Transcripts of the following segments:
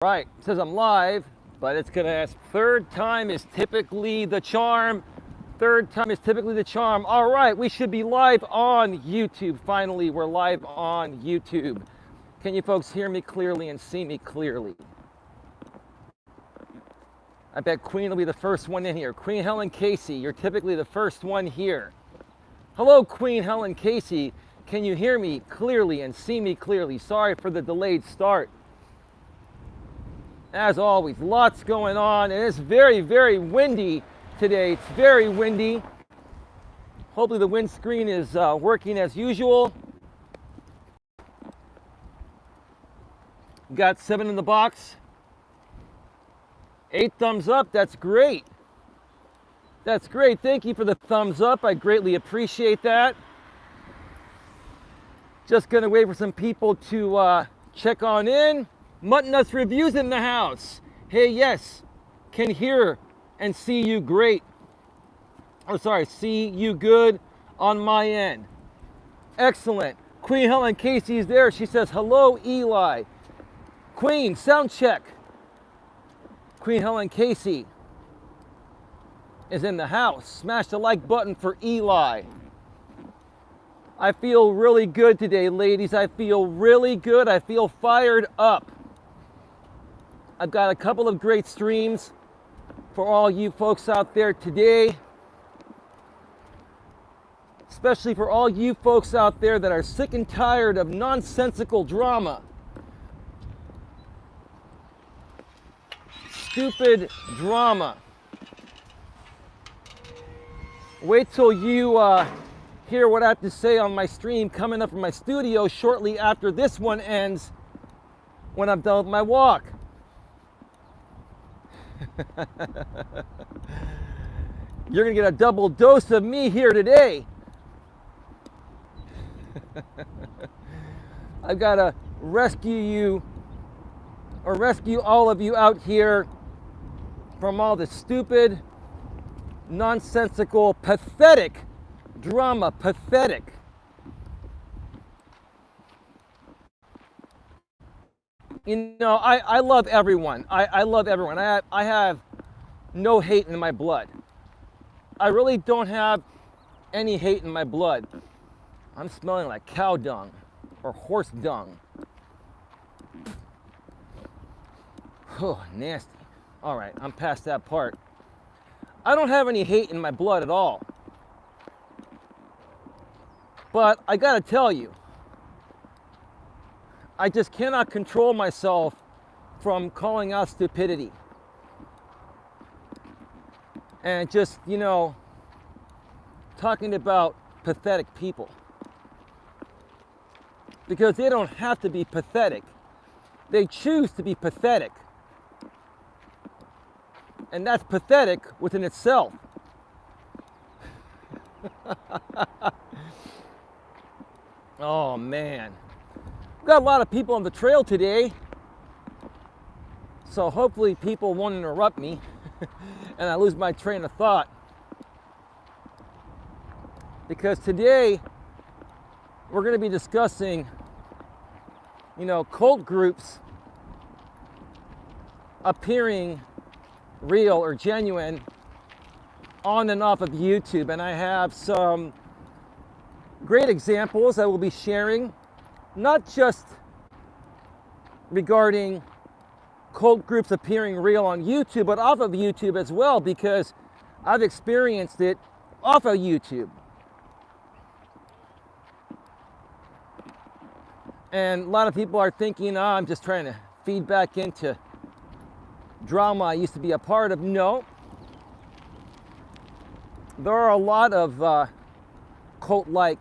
Right, it says I'm live, but it's gonna ask third time is typically the charm. Third time is typically the charm. All right, we should be live on YouTube. Finally, we're live on YouTube. Can you folks hear me clearly and see me clearly? I bet Queen will be the first one in here. Queen Helen Casey, you're typically the first one here. Hello, Queen Helen Casey. Can you hear me clearly and see me clearly? Sorry for the delayed start. As always, lots going on, and it's very, very windy today. It's very windy. Hopefully the windscreen is working as usual. Got 7 in the box. 8 thumbs up, that's great. That's great, thank you for the thumbs up. I greatly appreciate that. Just gonna wait for some people to check on in. Mutton Nuts Reviews in the house. Hey, yes, can hear and see you great. Oh, sorry, see you good on my end. Excellent. Queen Helen Casey's there. She says, hello, Eli. Queen, sound check. Queen Helen Casey is in the house. Smash the like button for Eli. I feel really good today, ladies. I feel really good. I feel fired up. I've got a couple of great streams for all you folks out there today. Especially for all you folks out there that are sick and tired of nonsensical drama. Stupid drama. Wait till you hear what I have to say on my stream coming up from my studio shortly after this one ends when I'm done with my walk. You're gonna get a double dose of me here today. I've got to rescue you, or rescue all of you out here from all the stupid, nonsensical, pathetic drama. Pathetic. You know, I love everyone. I love everyone. I have no hate in my blood. I really don't have any hate in my blood. I'm smelling like cow dung or horse dung. Oh, nasty. All right, I'm past that part. I don't have any hate in my blood at all. But I gotta tell you, I just cannot control myself from calling out stupidity. And just, you know, talking about pathetic people. Because they don't have to be pathetic. They choose to be pathetic. And that's pathetic within itself. Oh, man. Got a lot of people on the trail today, so hopefully people won't interrupt me and I lose my train of thought, because today we're going to be discussing, you know, cult groups appearing real or genuine on and off of YouTube, and I have some great examples I will be sharing. Not just regarding cult groups appearing real on YouTube, but off of YouTube as well, because I've experienced it off of YouTube. And a lot of people are thinking, oh, I'm just trying to feed back into drama I used to be a part of. No. There are a lot of cult-like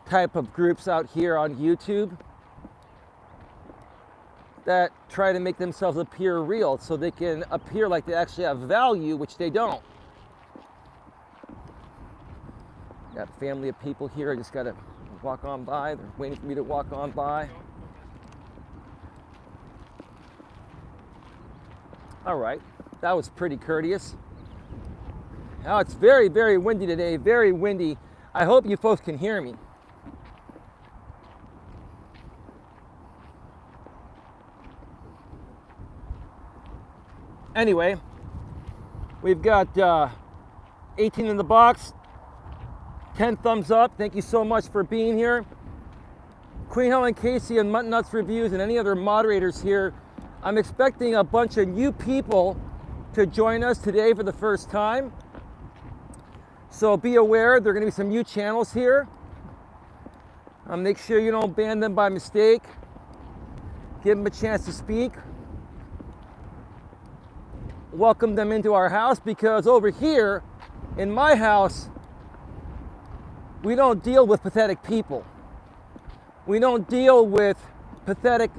type of groups out here on YouTube that try to make themselves appear real so they can appear like they actually have value, which they don't. Got a family of people here. I just got to walk on by. They're waiting for me to walk on by. All right, that was pretty courteous. Now it's very, very windy today, very windy. I hope you folks can hear me. Anyway, we've got 18 in the box, 10 thumbs up. Thank you so much for being here. Queen Helen Casey and Mutton Nuts Reviews and any other moderators here. I'm expecting a bunch of new people to join us today for the first time. So be aware, there are going to be some new channels here. Make sure you don't ban them by mistake. Give them a chance to speak. Welcome them into our house, because over here in my house, we don't deal with pathetic people. We don't deal with pathetic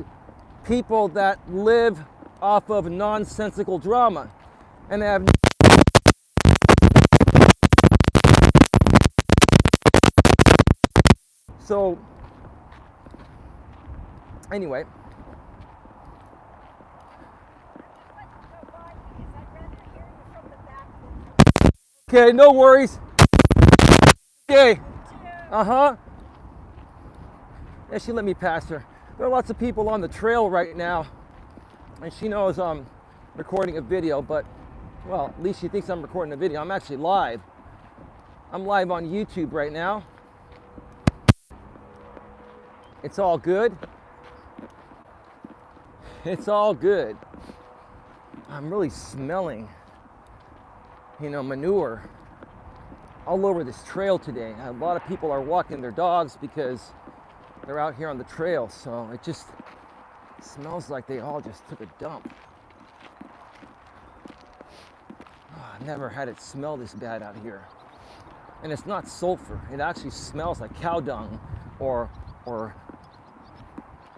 people that live off of nonsensical drama and have so anyway. Okay, no worries. Okay. Uh-huh. Yeah, she let me pass her. There are lots of people on the trail right now, and she knows I'm recording a video, but, well, at least she thinks I'm recording a video. I'm actually live. I'm live on YouTube right now. It's all good. It's all good. I'm really smelling, manure all over this trail today. A lot of people are walking their dogs because they're out here on the trail, so it just smells like they all just took a dump. I've never had it smell this bad out here. And it's not sulfur. It actually smells like cow dung or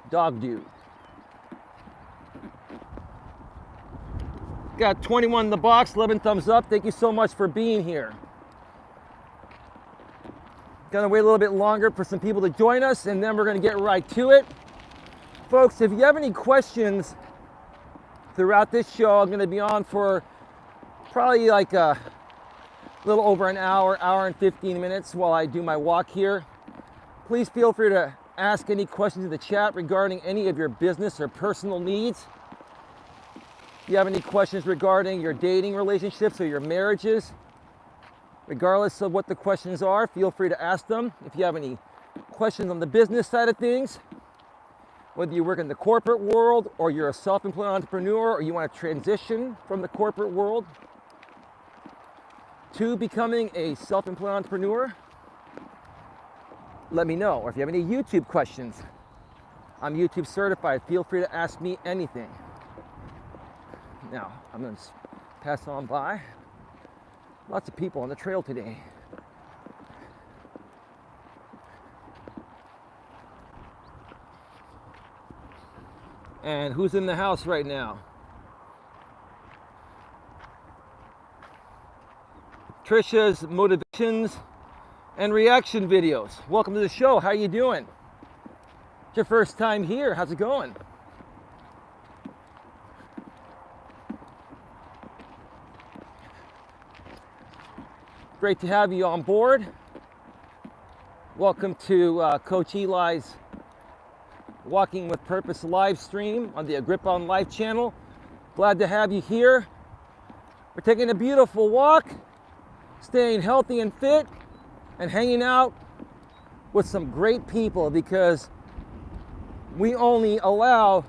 dog doo. Got 21 in the box, 11 thumbs up. Thank you so much for being here. Gonna wait a little bit longer for some people to join us, and then we're gonna get right to it. Folks, if you have any questions throughout this show, I'm gonna be on for probably like a little over an hour and 15 minutes while I do my walk here. Please feel free to ask any questions in the chat regarding any of your business or personal needs. If you have any questions regarding your dating relationships or your marriages, regardless of what the questions are, feel free to ask them. If you have any questions on the business side of things, whether you work in the corporate world or you're a self-employed entrepreneur or you want to transition from the corporate world to becoming a self-employed entrepreneur, let me know. Or if you have any YouTube questions, I'm YouTube certified. Feel free to ask me anything. Now, I'm going to pass on by. Lots of people on the trail today. And who's in the house right now? Trisha's motivations and reaction videos. Welcome to the show. How you doing? It's your first time here. How's it going? Great to have you on board. Welcome to Coach Eli's Walking with Purpose live stream on the Agrippa on Life channel. Glad to have you here. We're taking a beautiful walk, staying healthy and fit, and hanging out with some great people, because we only allow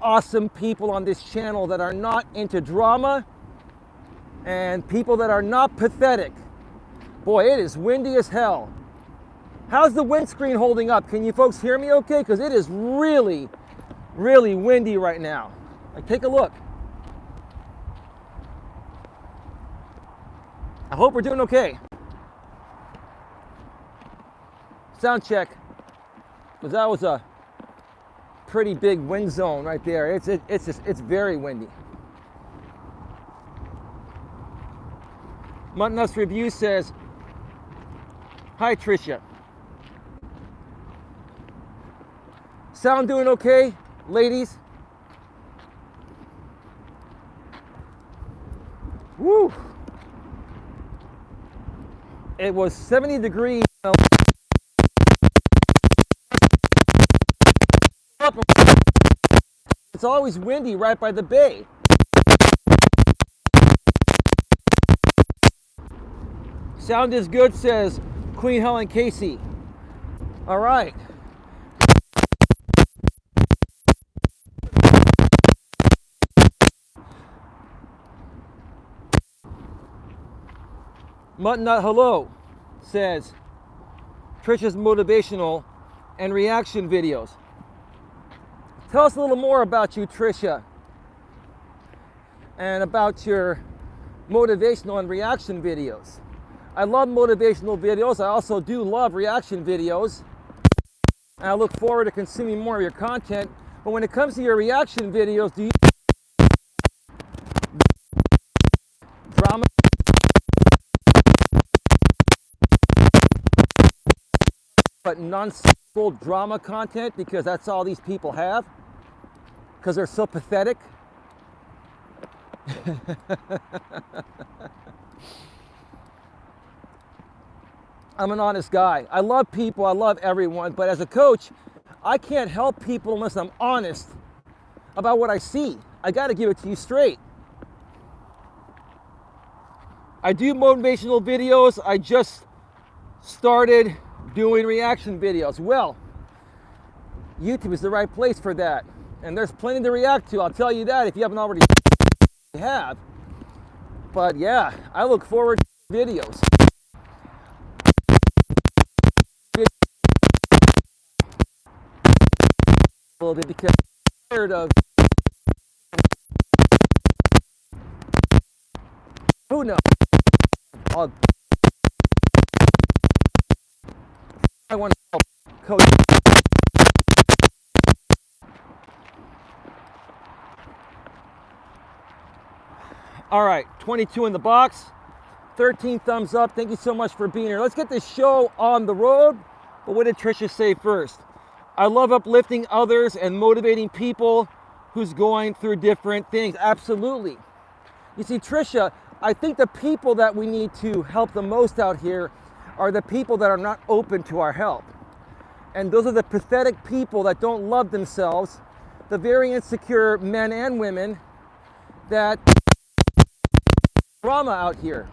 awesome people on this channel that are not into drama and people that are not pathetic. Boy, it is windy as hell. How's the windscreen holding up? Can you folks hear me okay? Because it is really, really windy right now. Like, take a look. I hope we're doing okay. Sound check. Because that was a pretty big wind zone right there. It's very windy. Mutton Nuts Review says, hi Tricia. Sound doing okay, ladies? Woo! It was 70 degrees. It's always windy right by the bay. Sound is good, says Queen Helen Casey. All right. Muttnut Hello says Trisha's motivational and reaction videos. Tell us a little more about you, Trisha, and about your motivational and reaction videos. I love motivational videos. I also do love reaction videos. And I look forward to consuming more of your content. But when it comes to your reaction videos, do you drama? But non-sexual drama content, because that's all these people have, because they're so pathetic. I'm an honest guy. I love people, I love everyone, but as a coach, I can't help people unless I'm honest about what I see. I got to give it to you straight. I do motivational videos. I just started doing reaction videos. Well, YouTube is the right place for that. And there's plenty to react to. I'll tell you that if you haven't already have. But yeah, I look forward to videos. A little bit because I'm tired of who knows. I want to help Coach. All right, 22 in the box, 13 thumbs up. Thank you so much for being here. Let's get this show on the road. But what did Trisha say first? I love uplifting others and motivating people who's going through different things. Absolutely. You see, Trisha, I think the people that we need to help the most out here are the people that are not open to our help. And those are the pathetic people that don't love themselves, the very insecure men and women that drama out here.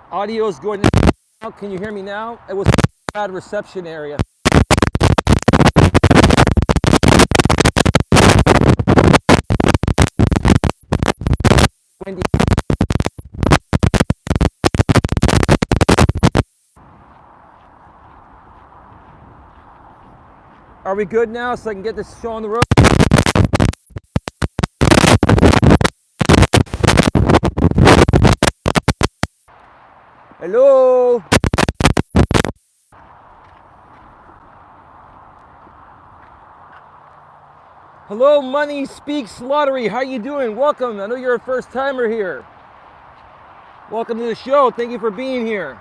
Audio is going now. Can you hear me now? It was a bad reception area. Windy. Are we good now so I can get this show on the road? Hello? Hello, Money Speaks Lottery. How you doing? Welcome. I know you're a first timer here. Welcome to the show. Thank you for being here.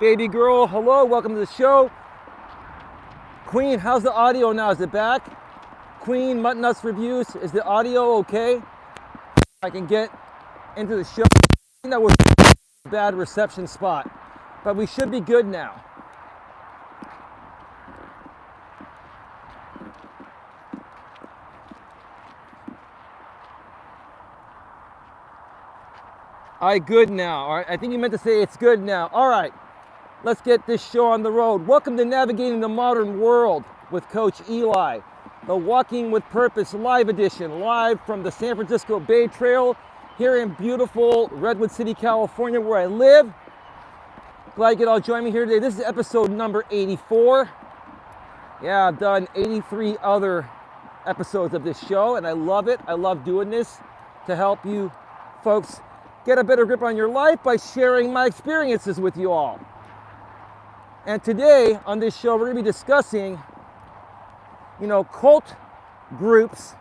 Baby girl, hello. Welcome to the show. Queen, how's the audio now? Is it back? Queen, Muttnuts Reviews. Is the audio okay? I can get into the show. That was a bad reception spot, but we should be good now. All right, good now. All right, I think you meant to say it's good now. All right, let's get this show on the road. Welcome to Navigating the Modern World with Coach Eli. the Walking with Purpose live edition, live from the San Francisco Bay Trail here in beautiful Redwood City, California, where I live. Glad you could all join me here today. This is episode number 84. Yeah, I've done 83 other episodes of this show, and I love it. I love doing this to help you folks get a better grip on your life by sharing my experiences with you all. And today on this show, we're going to be discussing, cult groups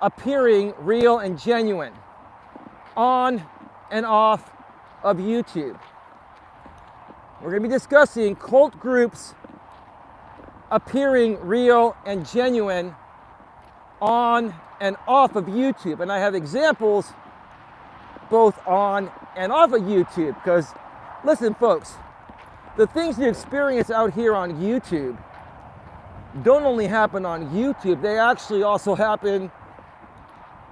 appearing real and genuine on and off of YouTube. We're going to be discussing cult groups appearing real and genuine on and off of YouTube. And I have examples both on and off of YouTube, because listen folks, the things you experience out here on YouTube don't only happen on YouTube, they actually also happen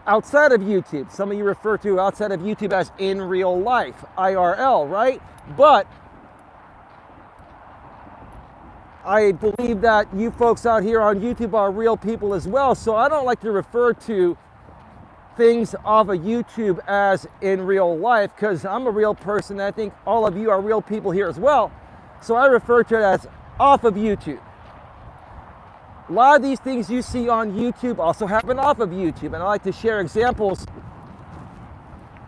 outside of YouTube. Some of you refer to outside of YouTube as in real life, IRL, right? But I believe that you folks out here on YouTube are real people as well, so I don't like to refer to things off of YouTube as in real life, because I'm a real person, and I think all of you are real people here as well, so I refer to it as off of YouTube. A lot of these things you see on YouTube also happen off of YouTube, and I like to share examples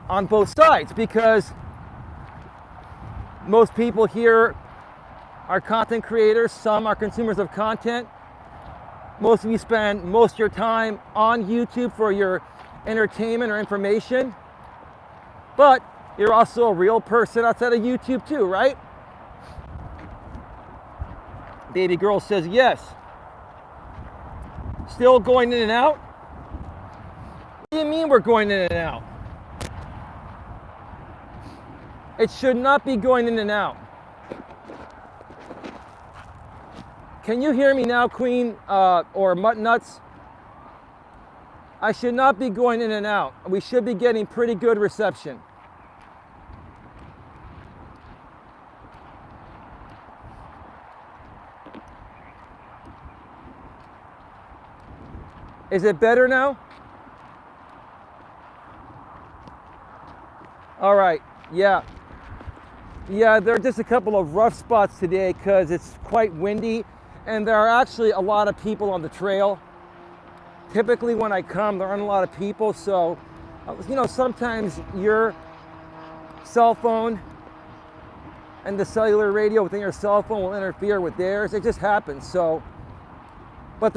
on both sides, because most people here are content creators, some are consumers of content. Most of you spend most of your time on YouTube for your entertainment or information, but you're also a real person outside of YouTube too, right? Baby girl says yes. Still going in and out? What do you mean we're going in and out? It should not be going in and out. Can you hear me now, Queen or Mutt Nuts? I should not be going in and out. We should be getting pretty good reception. Is it better now? All right, yeah. Yeah, there are just a couple of rough spots today because it's quite windy. And there are actually a lot of people on the trail. Typically when I come, there aren't a lot of people, so sometimes your cell phone and the cellular radio within your cell phone will interfere with theirs. It just happens. So, but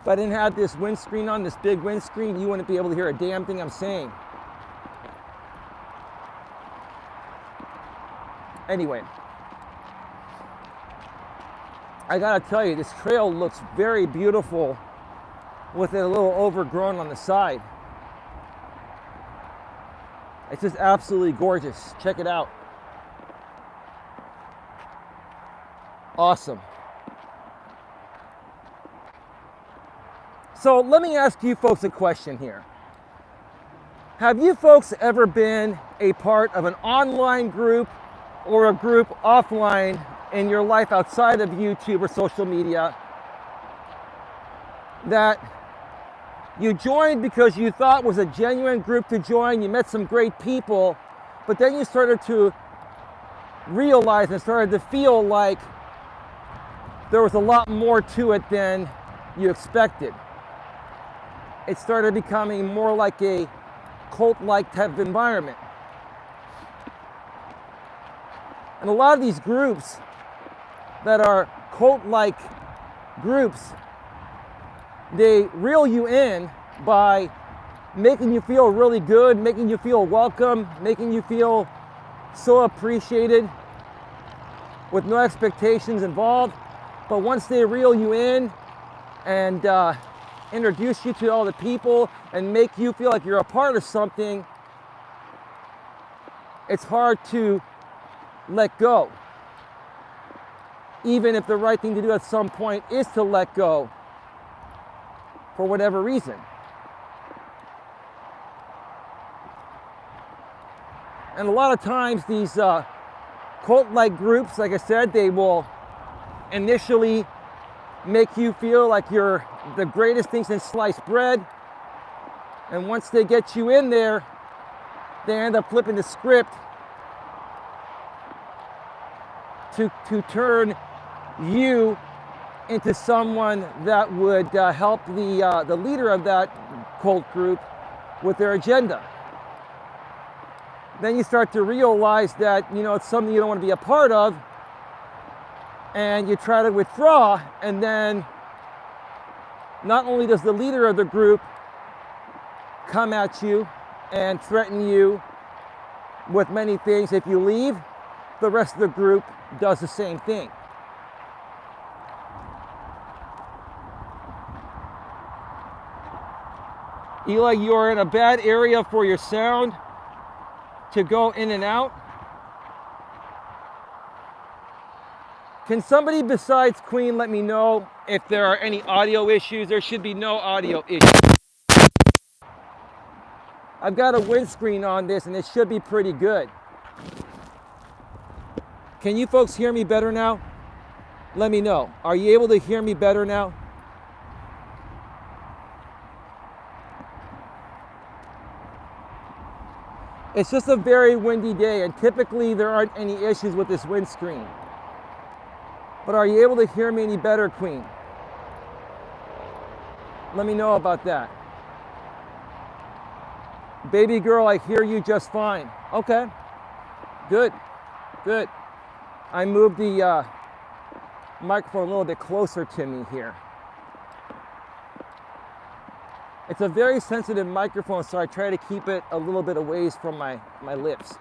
if I didn't have this windscreen on, this big windscreen, you wouldn't be able to hear a damn thing I'm saying. Anyway, I gotta tell you, this trail looks very beautiful with it a little overgrown on the side. It's just absolutely gorgeous. Check it out. Awesome. So let me ask you folks a question here. Have you folks ever been a part of an online group or a group offline in your life outside of YouTube or social media that you joined because you thought was a genuine group to join, you met some great people, but then you started to realize and started to feel like there was a lot more to it than you expected? It started becoming more like a cult-like type of environment. And a lot of these groups that are cult-like groups, they reel you in by making you feel really good, making you feel welcome, making you feel so appreciated with no expectations involved. But once they reel you in and introduce you to all the people and make you feel like you're a part of something, it's hard to let go. Even if the right thing to do at some point is to let go for whatever reason. And a lot of times these cult-like groups, like I said, they will initially make you feel like you're the greatest thing since sliced bread. And once they get you in there, they end up flipping the script to turn you into someone that would help the leader of that cult group with their agenda. Then you start to realize that, it's something you don't want to be a part of, and you try to withdraw, and then not only does the leader of the group come at you and threaten you with many things if you leave, the rest of the group does the same thing. Eli, you are in a bad area for your sound to go in and out. Can somebody besides Queen let me know if there are any audio issues? There should be no audio issues. I've got a windscreen on this and it should be pretty good. Can you folks hear me better now? Let me know. Are you able to hear me better now? It's just a very windy day, and typically there aren't any issues with this windscreen. But are you able to hear me any better, Queen? Let me know about that. Baby girl, I hear you just fine. Okay, good, good. I moved the microphone a little bit closer to me here. It's a very sensitive microphone, so I try to keep it a little bit away from my lips.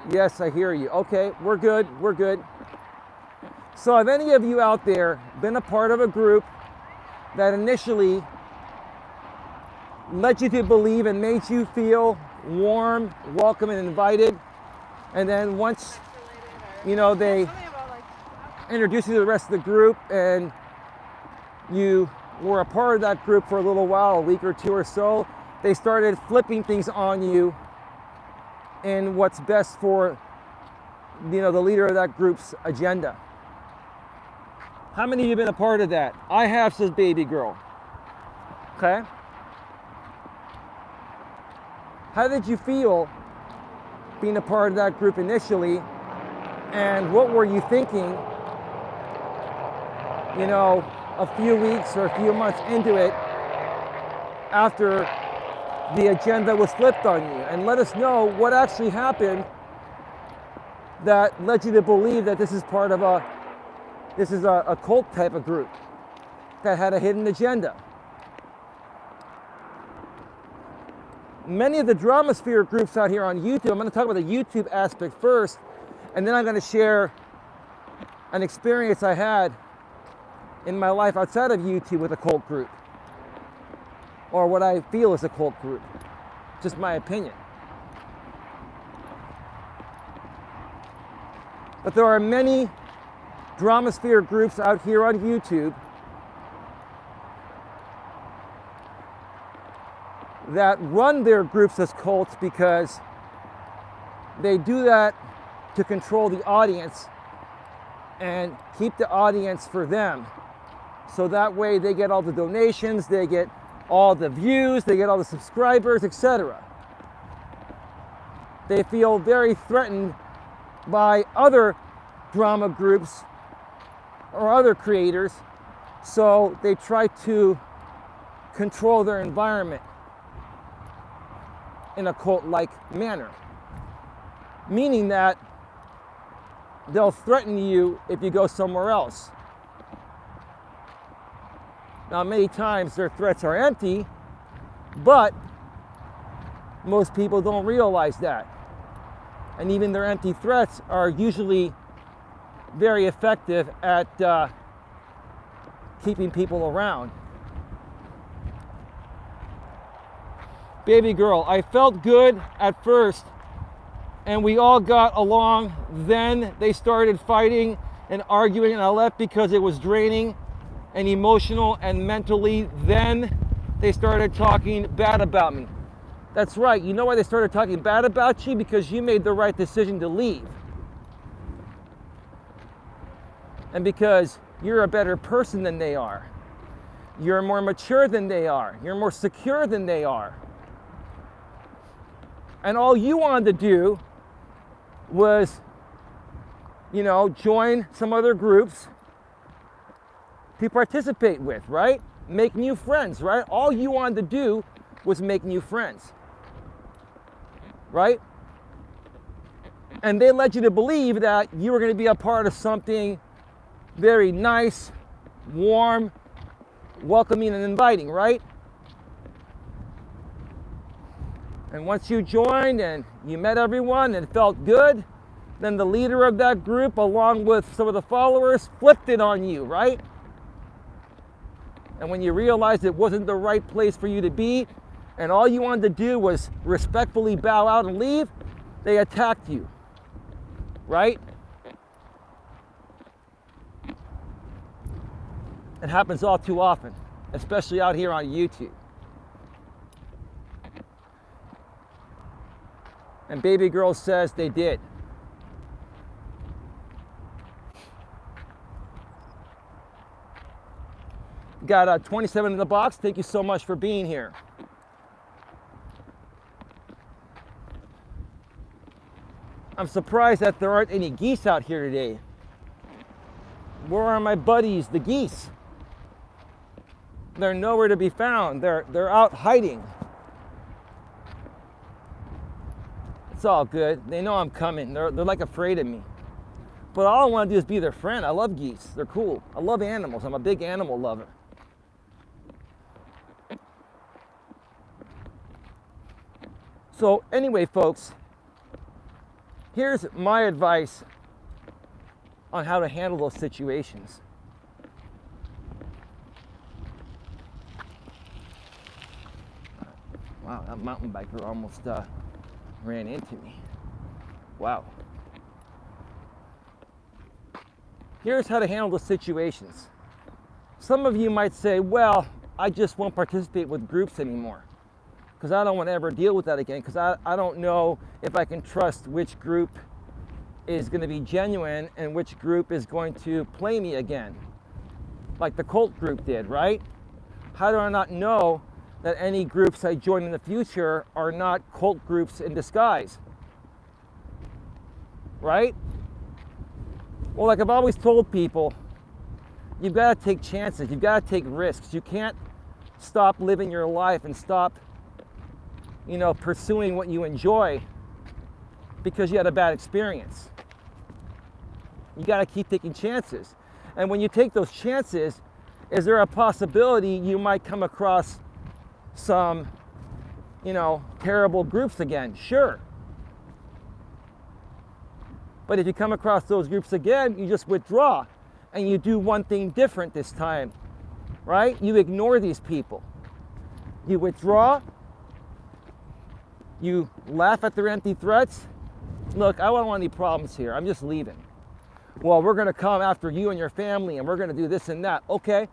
Yes, I hear you. Okay, we're good, we're good. So have any of you out there been a part of a group that initially led you to believe and made you feel warm, welcome, and invited, and then once, they introduced you to the rest of the group and you were a part of that group for a little while, a week or two or so, they started flipping things on you in what's best for, the leader of that group's agenda? How many of you have been a part of that? I have, says baby girl. Okay. How did you feel being a part of that group initially? And what were you thinking, a few weeks or a few months into it after the agenda was flipped on you? And let us know what actually happened that led you to believe that this is part of a cult type of group that had a hidden agenda. Many of the drama sphere groups out here on YouTube, I'm going to talk about the YouTube aspect first, and then I'm going to share an experience I had in my life outside of YouTube with a cult group, or what I feel is a cult group. Just my opinion. But there are many drama sphere groups out here on YouTube that run their groups as cults because they do that to control the audience and keep the audience for them. So that way they get all the donations, they get all the views, they get all the subscribers, etc. They feel very threatened by other drama groups or other creators, so they try to control their environment in a cult-like manner. Meaning that they'll threaten you if you go somewhere else. Now, many times their threats are empty, but most people don't realize that. And even their empty threats are usually very effective at keeping people around. Baby girl, I felt good at first, and we all got along. Then they started fighting and arguing, and I left because it was draining and emotional and mentally. Then they started talking bad about me. That's right. You know why they started talking bad about you? Because you made the right decision to leave. And because you're a better person than they are. You're more mature than they are. You're more secure than they are. And all you wanted to do was, join some other groups to participate with, right? Make new friends, right? All you wanted to do was make new friends, right? And they led you to believe that you were going to be a part of something very nice, warm, welcoming, and inviting, right? And once you joined and you met everyone and it felt good, then the leader of that group, along with some of the followers, flipped it on you, right? And when you realized it wasn't the right place for you to be, and all you wanted to do was respectfully bow out and leave, they attacked you, right? It happens all too often, especially out here on YouTube. And baby girl says they did. Got 27 in the box. Thank you so much for being here. I'm surprised that there aren't any geese out here today. Where are my buddies, the geese? They're nowhere to be found. They're out hiding. It's all good. They know I'm coming. They're like afraid of me. But all I want to do is be their friend. I love geese. They're cool. I love animals. I'm a big animal lover. So anyway, folks, here's my advice on how to handle those situations. Wow, that mountain biker almost ran into me. Wow. Here's how to handle the situations. Some of you might say, well, I just won't participate with groups anymore because I don't want to ever deal with that again, because I don't know if I can trust which group is going to be genuine and which group is going to play me again, like the cult group did, right? How do I not know that any groups I join in the future are not cult groups in disguise, right? Well, like I've always told people, you've got to take chances, you've got to take risks. You can't stop living your life and stop, pursuing what you enjoy because you had a bad experience. You got to keep taking chances. And when you take those chances, is there a possibility you might come across some, terrible groups again? Sure. But if you come across those groups again, you just withdraw and you do one thing different this time, right? You ignore these people. You withdraw, you laugh at their empty threats. Look, I don't want any problems here. I'm just leaving. Well, we're going to come after you and your family and we're going to do this and that. Okay,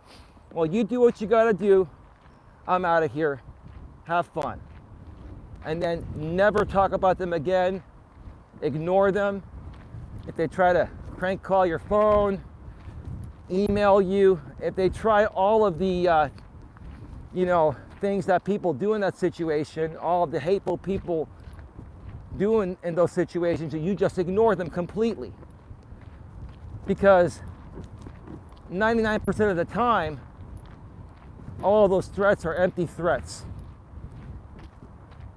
well, you do what you got to do. I'm out of here. Have fun. And then never talk about them again. Ignore them. If they try to crank call your phone, email you, if they try all of the, things that people do in that situation, all of the hateful people do in those situations, you just ignore them completely. Because 99% of the time, all of those threats are empty threats.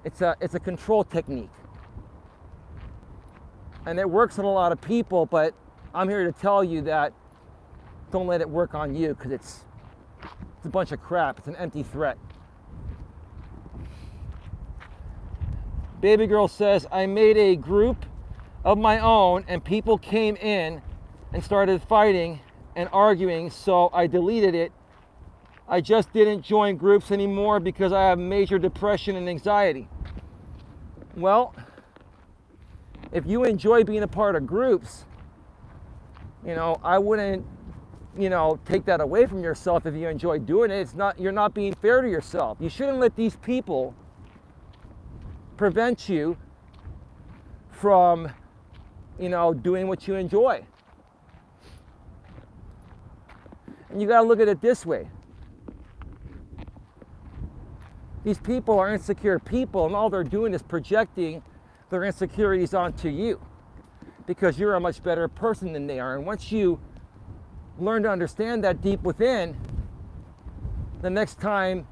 It's a control technique. And it works on a lot of people, but I'm here to tell you that don't let it work on you, because it's a bunch of crap. It's an empty threat. Baby girl says, I made a group of my own and people came in and started fighting and arguing, so I deleted it. I just didn't join groups anymore because I have major depression and anxiety. Well, if you enjoy being a part of groups, I wouldn't, take that away from yourself if you enjoy doing it. You're not being fair to yourself. You shouldn't let these people prevent you from, doing what you enjoy. And you got to look at it this way. These people are insecure people, and all they're doing is projecting their insecurities onto you because you're a much better person than they are. And once you learn to understand that deep within, the next time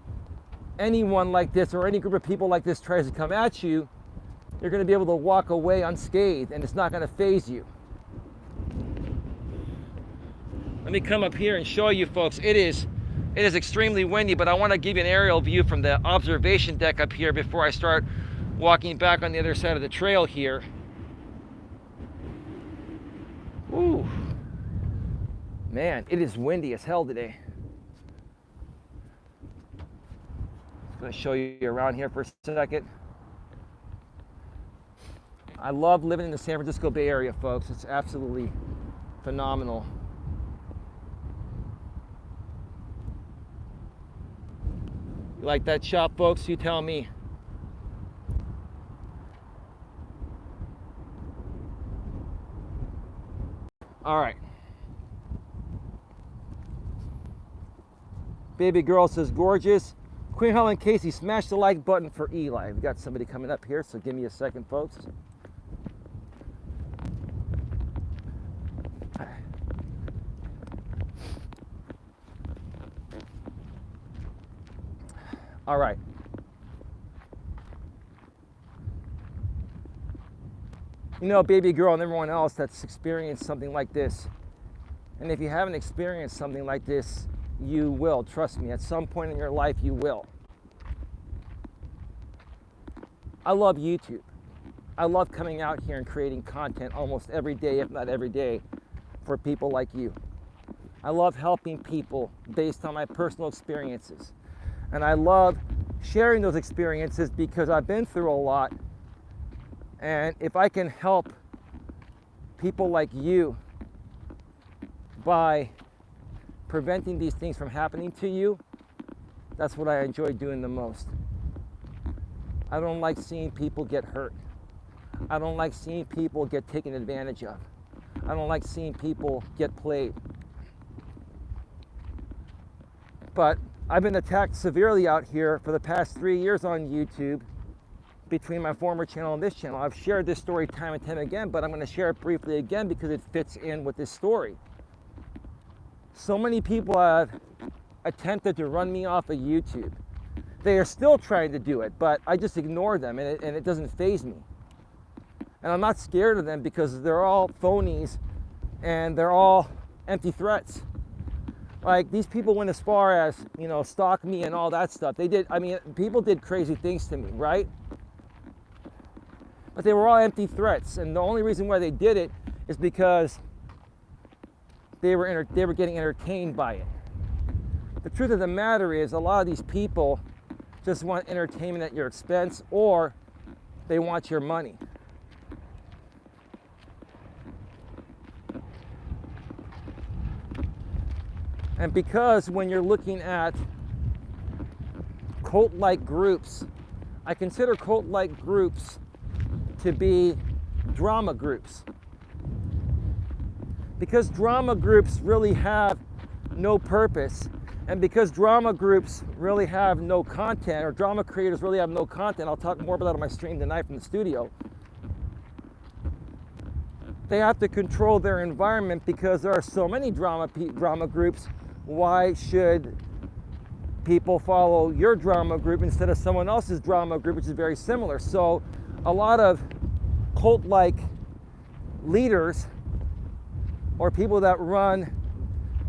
anyone like this or any group of people like this tries to come at you, you're going to be able to walk away unscathed, and it's not going to faze you. Let me come up here and show you folks. It is extremely windy, but I want to give you an aerial view from the observation deck up here before I start walking back on the other side of the trail here. Ooh, man, it is windy as hell today. I'm going to show you around here for a second. I love living in the San Francisco Bay Area, folks. It's absolutely phenomenal. You like that shot, folks? You tell me. All right. Baby girl says, gorgeous. Queen Helen Casey, smash the like button for Eli. We've got somebody coming up here, so give me a second, folks. All right. Baby girl and everyone else that's experienced something like this, and if you haven't experienced something like this, you will. Trust me, at some point in your life, you will. I love YouTube. I love coming out here and creating content almost every day, if not every day, for people like you. I love helping people based on my personal experiences. And I love sharing those experiences because I've been through a lot. And if I can help people like you by preventing these things from happening to you, that's what I enjoy doing the most. I don't like seeing people get hurt. I don't like seeing people get taken advantage of. I don't like seeing people get played. But I've been attacked severely out here for the past 3 years on YouTube between my former channel and this channel. I've shared this story time and time again, but I'm going to share it briefly again because it fits in with this story. So many people have attempted to run me off of YouTube. They are still trying to do it, but I just ignore them, and it doesn't faze me. And I'm not scared of them because they're all phonies and they're all empty threats. Like, these people went as far as, stalk me and all that stuff. People did crazy things to me, right? But they were all empty threats, and the only reason why they did it is because they were getting entertained by it. The truth of the matter is, a lot of these people just want entertainment at your expense, or they want your money. And because when you're looking at cult-like groups, I consider cult-like groups to be drama groups. Because drama groups really have no purpose, and because drama groups really have no content, or drama creators really have no content, I'll talk more about that on my stream tonight from the studio, they have to control their environment because there are so many drama groups. Why should people follow your drama group instead of someone else's drama group, which is very similar? So a lot of cult-like leaders or people that run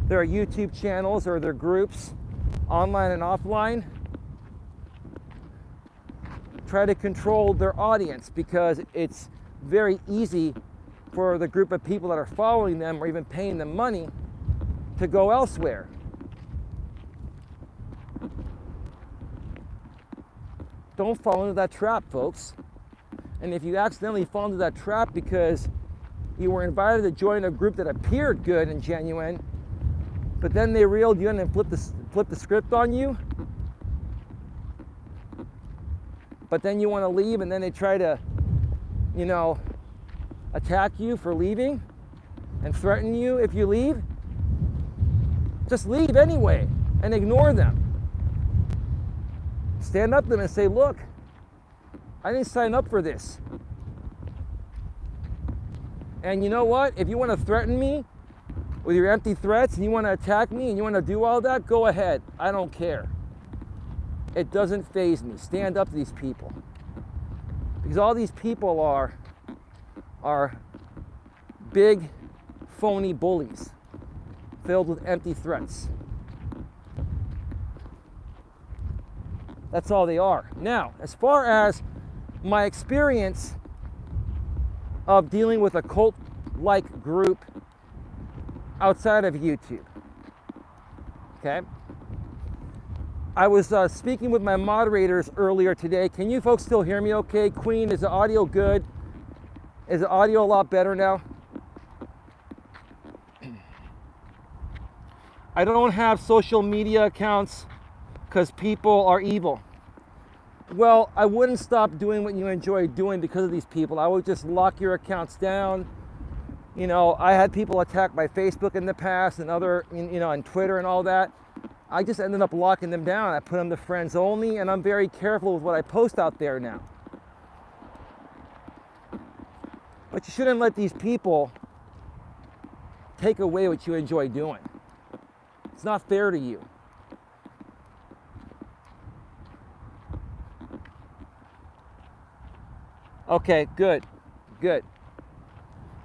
their YouTube channels or their groups, online and offline, try to control their audience because it's very easy for the group of people that are following them or even paying them money to go elsewhere. Don't fall into that trap, folks. And if you accidentally fall into that trap because you were invited to join a group that appeared good and genuine, but then they reeled you in and flipped the script on you, but then you want to leave and then they try to, you know, attack you for leaving and threaten you if you leave, just leave anyway and ignore them. Stand up to them and say, look, I didn't sign up for this. And you know what? If you want to threaten me with your empty threats and you want to attack me and you want to do all that, go ahead. I don't care. It doesn't faze me. Stand up to these people. Because all these people are big, phony bullies filled with empty threats. That's all they are. Now, as far as my experience of dealing with a cult-like group outside of YouTube, okay? I was speaking with my moderators earlier today. Can you folks still hear me okay? Queen, is the audio good? Is the audio a lot better now? I don't have social media accounts because people are evil. Well, I wouldn't stop doing what you enjoy doing because of these people. I would just lock your accounts down. You know, I had people attack my Facebook in the past and other, you know, and Twitter and all that. I just ended up locking them down. I put them to friends only, and I'm very careful with what I post out there now. But you shouldn't let these people take away what you enjoy doing. It's not fair to you. Okay, good.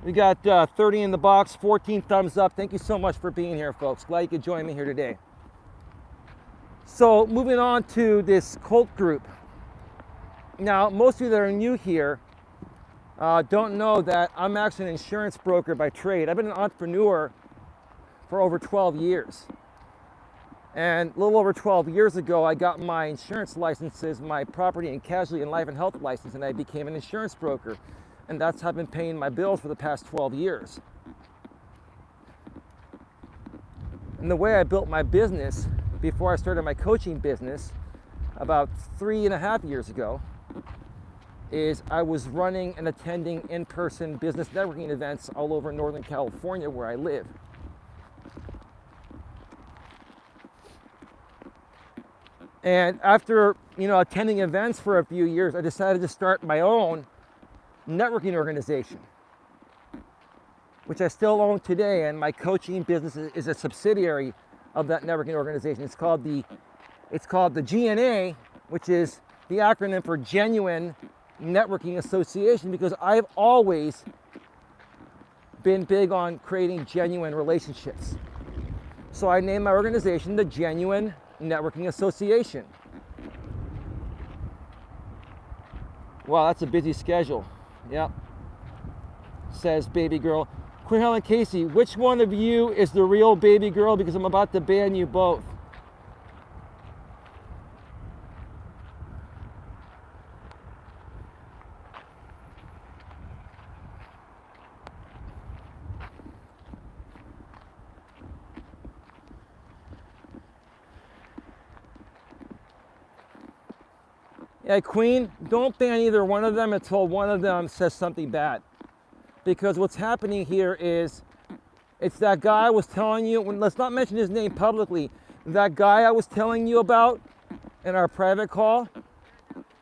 We got 30 in the box, 14 thumbs up. Thank you so much for being here, folks. Glad you could join me here today. So moving on to this cult group. Now, most of you that are new here don't know that I'm actually an insurance broker by trade. I've been an entrepreneur for over 12 years. And a little over 12 years ago, I got my insurance licenses, my property and casualty and life and health license, and I became an insurance broker. And that's how I've been paying my bills for the past 12 years. And the way I built my business before I started my coaching business about 3.5 years ago is I was running and attending in-person business networking events all over Northern California where I live. And after, you know, attending events for a few years, I decided to start my own networking organization, which I still own today, and my coaching business is a subsidiary of that networking organization. It's called the GNA, which is the acronym for Genuine Networking Association, because I've always been big on creating genuine relationships. So I named my organization the Genuine Networking Association. Wow, that's a busy schedule. Yep. Says baby girl. Queen Helen Casey, which one of you is the real baby girl? Because I'm about to ban you both. Yeah, Queen, don't ban either one of them until one of them says something bad. Because what's happening here is, it's that guy I was telling you, let's not mention his name publicly, that guy I was telling you about in our private call,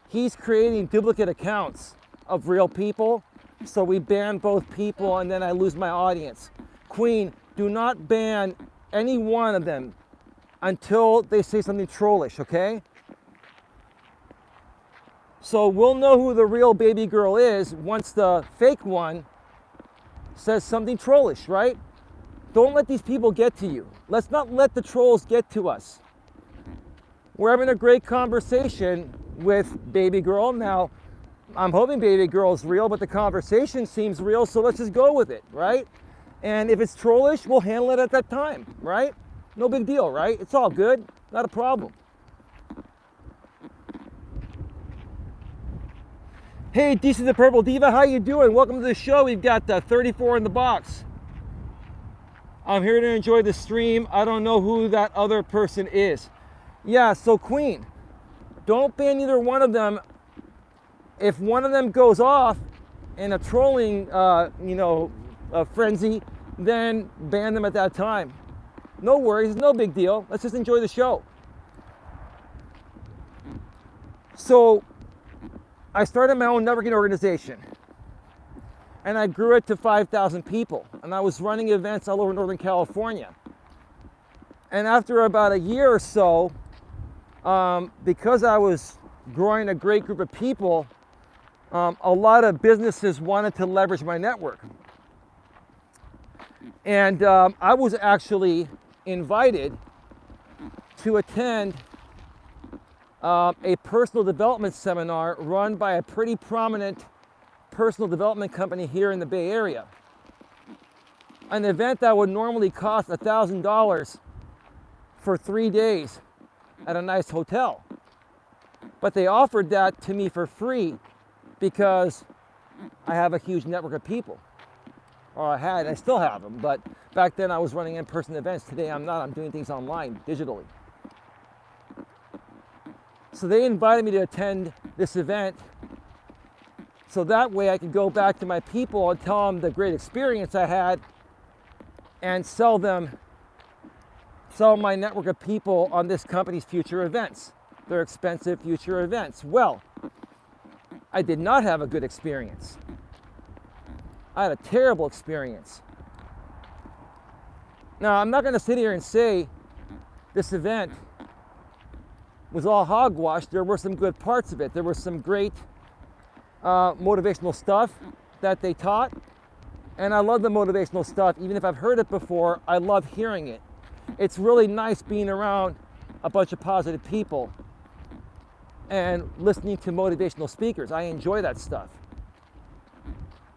he's creating duplicate accounts of real people, so we ban both people and then I lose my audience. Queen, do not ban any one of them until they say something trollish, okay? So we'll know who the real baby girl is once the fake one says something trollish, right? Don't let these people get to you. Let's not let the trolls get to us. We're having a great conversation with baby girl. Now, I'm hoping baby girl is real, but the conversation seems real, so let's just go with it, right? And if it's trollish, we'll handle it at that time, right? No big deal, right? It's all good, not a problem. Hey, Decent the Purple Diva, how you doing? Welcome to the show. We've got 34 in the box. I'm here to enjoy the stream. I don't know who that other person is. Yeah, so Queen, don't ban either one of them If one of them goes off in a trolling, frenzy, then ban them at that time. No worries, no big deal. Let's just enjoy the show. So I started my own networking organization, and I grew it to 5,000 people, and I was running events all over Northern California. And after about a year or so, because I was growing a great group of people, a lot of businesses wanted to leverage my network. And I was actually invited to attend a personal development seminar run by a pretty prominent personal development company here in the Bay Area. An event that would normally cost $1,000 for 3 days at a nice hotel. But they offered that to me for free because I have a huge network of people. Or I still have them, but back then I was running in-person events. Today I'm not, I'm doing things online, digitally. So they invited me to attend this event so that way I could go back to my people and tell them the great experience I had and sell my network of people on this company's future events, their expensive future events. Well, I did not have a good experience. I had a terrible experience. Now, I'm not going to sit here and say this event was all hogwash. There were some good parts of it. There was some great motivational stuff that they taught. And I love the motivational stuff. Even if I've heard it before, I love hearing it. It's really nice being around a bunch of positive people and listening to motivational speakers. I enjoy that stuff.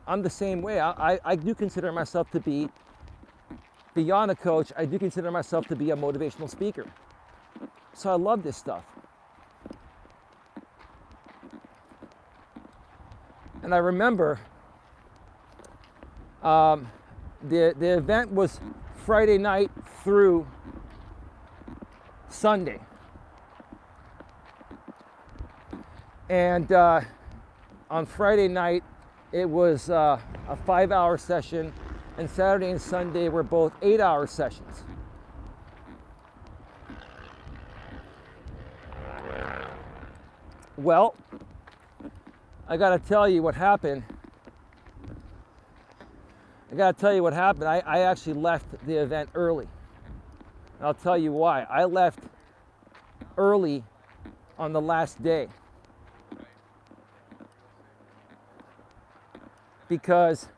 I'm the same way. I do consider myself to be, beyond a coach, I do consider myself to be a motivational speaker. So I love this stuff. And I remember the event was Friday night through Sunday. And on Friday night, it was a 5-hour session, and Saturday and Sunday were both 8-hour sessions. Well, I gotta tell you what happened. I actually left the event early. And I'll tell you why. I left early on the last day. Because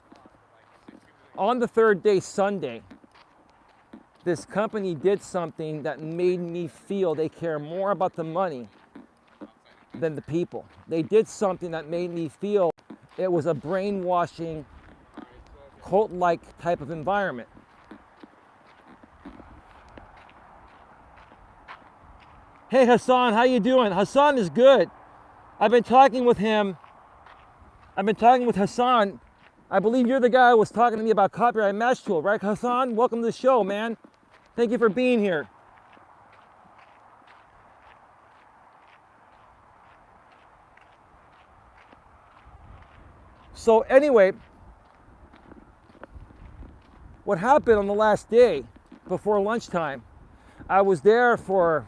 on the third day, Sunday, this company did something that made me feel they care more about the money than the people. They did something that made me feel it was a brainwashing, cult-like type of environment. Hey Hassan, how you doing? Hassan is good. I've been talking with Hassan. I believe you're the guy who was talking to me about copyright match tool, right Hassan? Welcome to the show, man. Thank you for being here. So anyway, what happened on the last day before lunchtime, I was there for,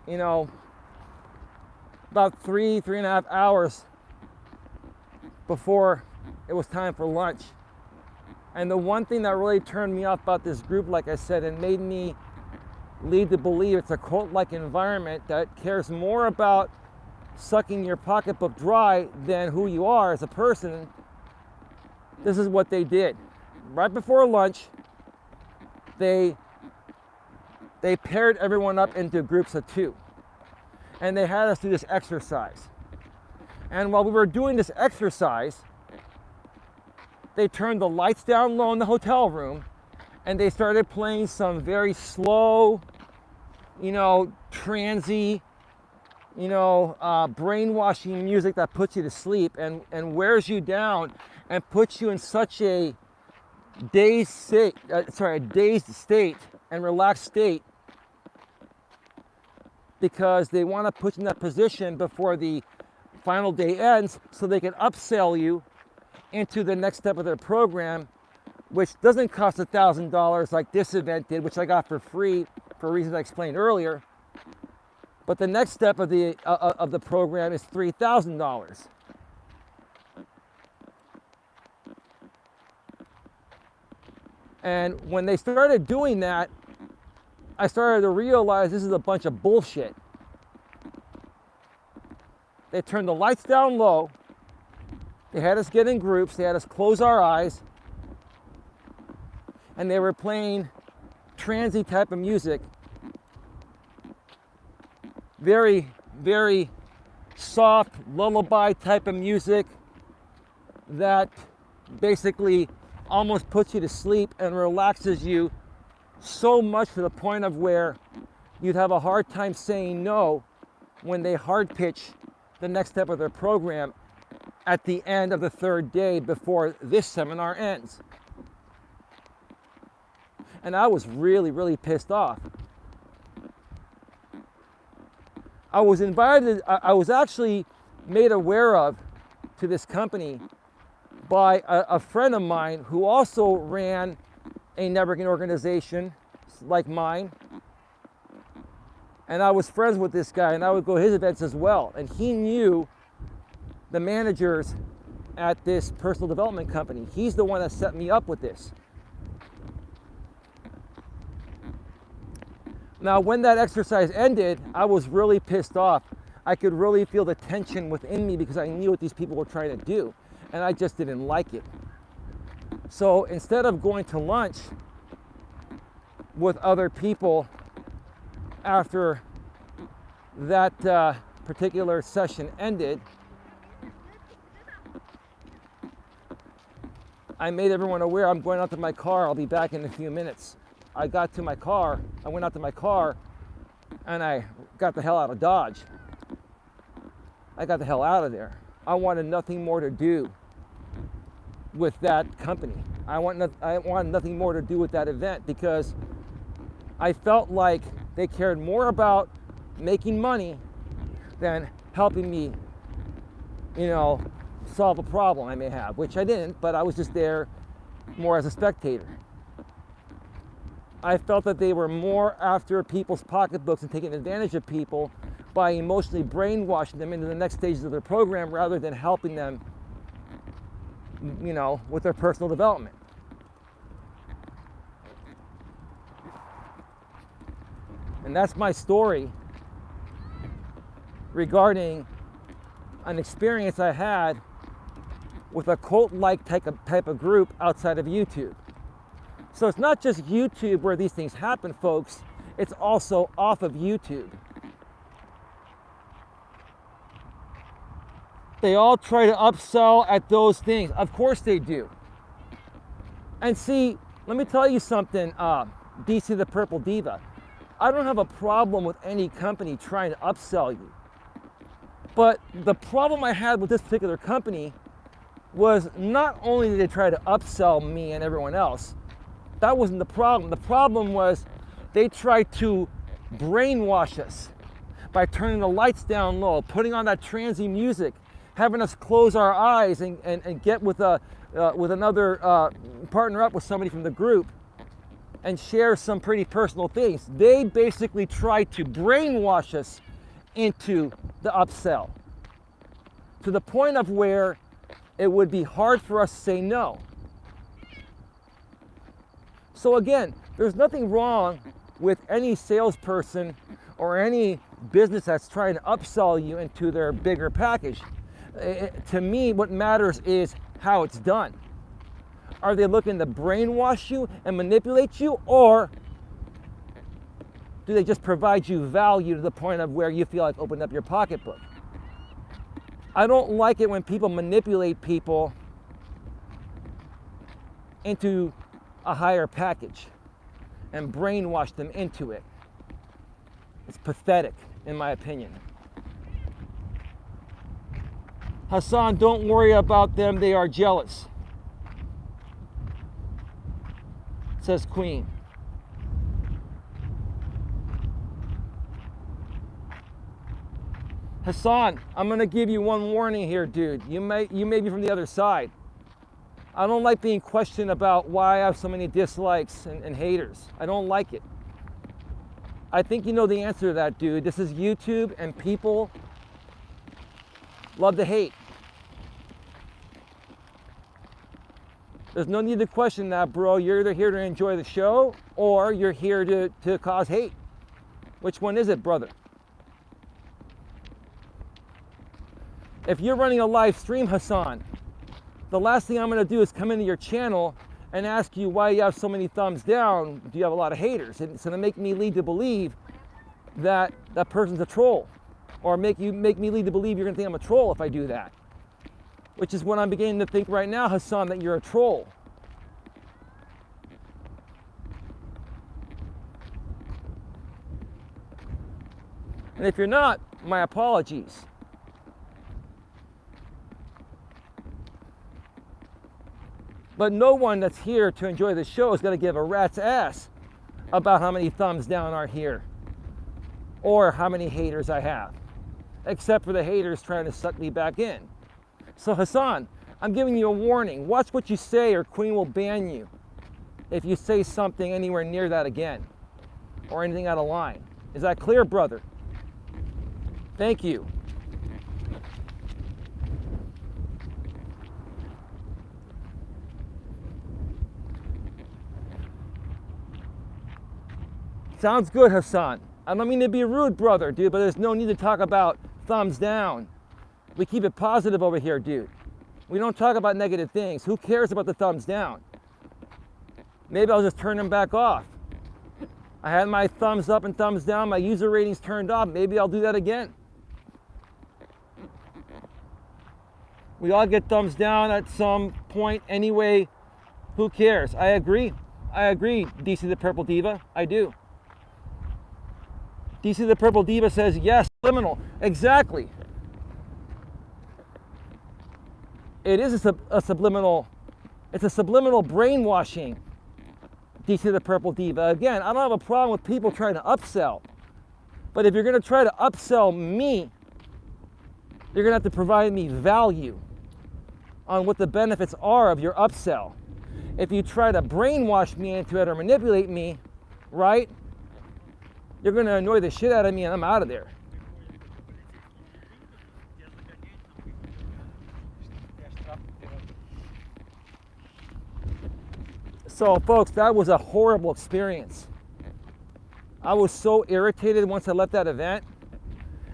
about 3.5 hours before it was time for lunch. And the one thing that really turned me off about this group, like I said, and made me lead to believe it's a cult-like environment that cares more about sucking your pocketbook dry than who you are as a person. This is what they did. Right before lunch, they paired everyone up into groups of 2. And they had us do this exercise. And while we were doing this exercise, they turned the lights down low in the hotel room and they started playing some very slow, transy, brainwashing music that puts you to sleep and wears you down and puts you in such a dazed state and relaxed state, because they want to put you in that position before the final day ends so they can upsell you into the next step of their program, which doesn't cost $1,000 like this event did, which I got for free for reasons I explained earlier. But the next step of the program is $3,000. And when they started doing that, I started to realize this is a bunch of bullshit. They turned the lights down low. They had us get in groups. They had us close our eyes. And they were playing transy type of music. Very, very soft lullaby type of music that basically almost puts you to sleep and relaxes you so much to the point of where you'd have a hard time saying no when they hard pitch the next step of their program at the end of the third day before this seminar ends. And I was really, really pissed off. I was invited, I was actually made aware of to this company by a friend of mine who also ran a networking organization like mine. And I was friends with this guy, and I would go to his events as well. And he knew the managers at this personal development company. He's the one that set me up with this. Now, when that exercise ended, I was really pissed off. I could really feel the tension within me because I knew what these people were trying to do, and I just didn't like it. So instead of going to lunch with other people after that particular session ended, I made everyone aware I'm going out to my car. I'll be back in a few minutes. I got to my car, I went out to my car, and I got the hell out of Dodge. I got the hell out of there. I wanted nothing more to do with that company. I wanted nothing more to do with that event because I felt like they cared more about making money than helping me, solve a problem I may have, which I didn't, but I was just there more as a spectator. I felt that they were more after people's pocketbooks and taking advantage of people by emotionally brainwashing them into the next stages of their program rather than helping them, with their personal development. And that's my story regarding an experience I had with a cult-like type of group outside of YouTube. So it's not just YouTube where these things happen, folks. It's also off of YouTube. They all try to upsell at those things. Of course they do. And see, let me tell you something, DC the Purple Diva. I don't have a problem with any company trying to upsell you. But the problem I had with this particular company was not only did they try to upsell me and everyone else, that wasn't the problem. The problem was they tried to brainwash us by turning the lights down low, putting on that transy music, having us close our eyes and get with another partner up with somebody from the group and share some pretty personal things. They basically tried to brainwash us into the upsell to the point of where it would be hard for us to say no. So again, there's nothing wrong with any salesperson or any business that's trying to upsell you into their bigger package. To me, what matters is how it's done. Are they looking to brainwash you and manipulate you, or do they just provide you value to the point of where you feel like opening up your pocketbook? I don't like it when people manipulate people into a higher package and brainwash them into it. It's pathetic, in my opinion. Hassan, don't worry about them. They are jealous, says Queen. Hassan, I'm gonna give you one warning here, dude. You may be from the other side. I don't like being questioned about why I have so many dislikes and haters. I don't like it. I think you know the answer to that, dude. This is YouTube and people love to hate. There's no need to question that, bro. You're either here to enjoy the show or you're here to cause hate. Which one is it, brother? If you're running a live stream, Hassan, the last thing I'm going to do is come into your channel and ask you why you have so many thumbs down. Do you have a lot of haters? It's going to make me lead to believe that that person's a troll, or make me lead to believe you're going to think I'm a troll if I do that. Which is what I'm beginning to think right now, Hassan, that you're a troll. And if you're not, my apologies. But no one that's here to enjoy the show is going to give a rat's ass about how many thumbs down are here or how many haters I have, except for the haters trying to suck me back in. So Hassan, I'm giving you a warning. Watch what you say or Queen will ban you if you say something anywhere near that again or anything out of line. Is that clear, brother? Thank you. Sounds good, Hassan. I don't mean to be rude, brother, dude, but there's no need to talk about thumbs down. We keep it positive over here, dude. We don't talk about negative things. Who cares about the thumbs down? Maybe I'll just turn them back off. I had my thumbs up and thumbs down, my user ratings turned off. Maybe I'll do that again. We all get thumbs down at some point anyway. Who cares? I agree. I agree, DC the Purple Diva. I do. DC the Purple Diva says, yes, subliminal. Exactly. It is a subliminal, it's a subliminal brainwashing, DC the Purple Diva. Again, I don't have a problem with people trying to upsell. But if you're going to try to upsell me, you're going to have to provide me value on what the benefits are of your upsell. If you try to brainwash me into it or manipulate me, right? You're going to annoy the shit out of me and I'm out of there. So folks, that was a horrible experience. I was so irritated once I left that event.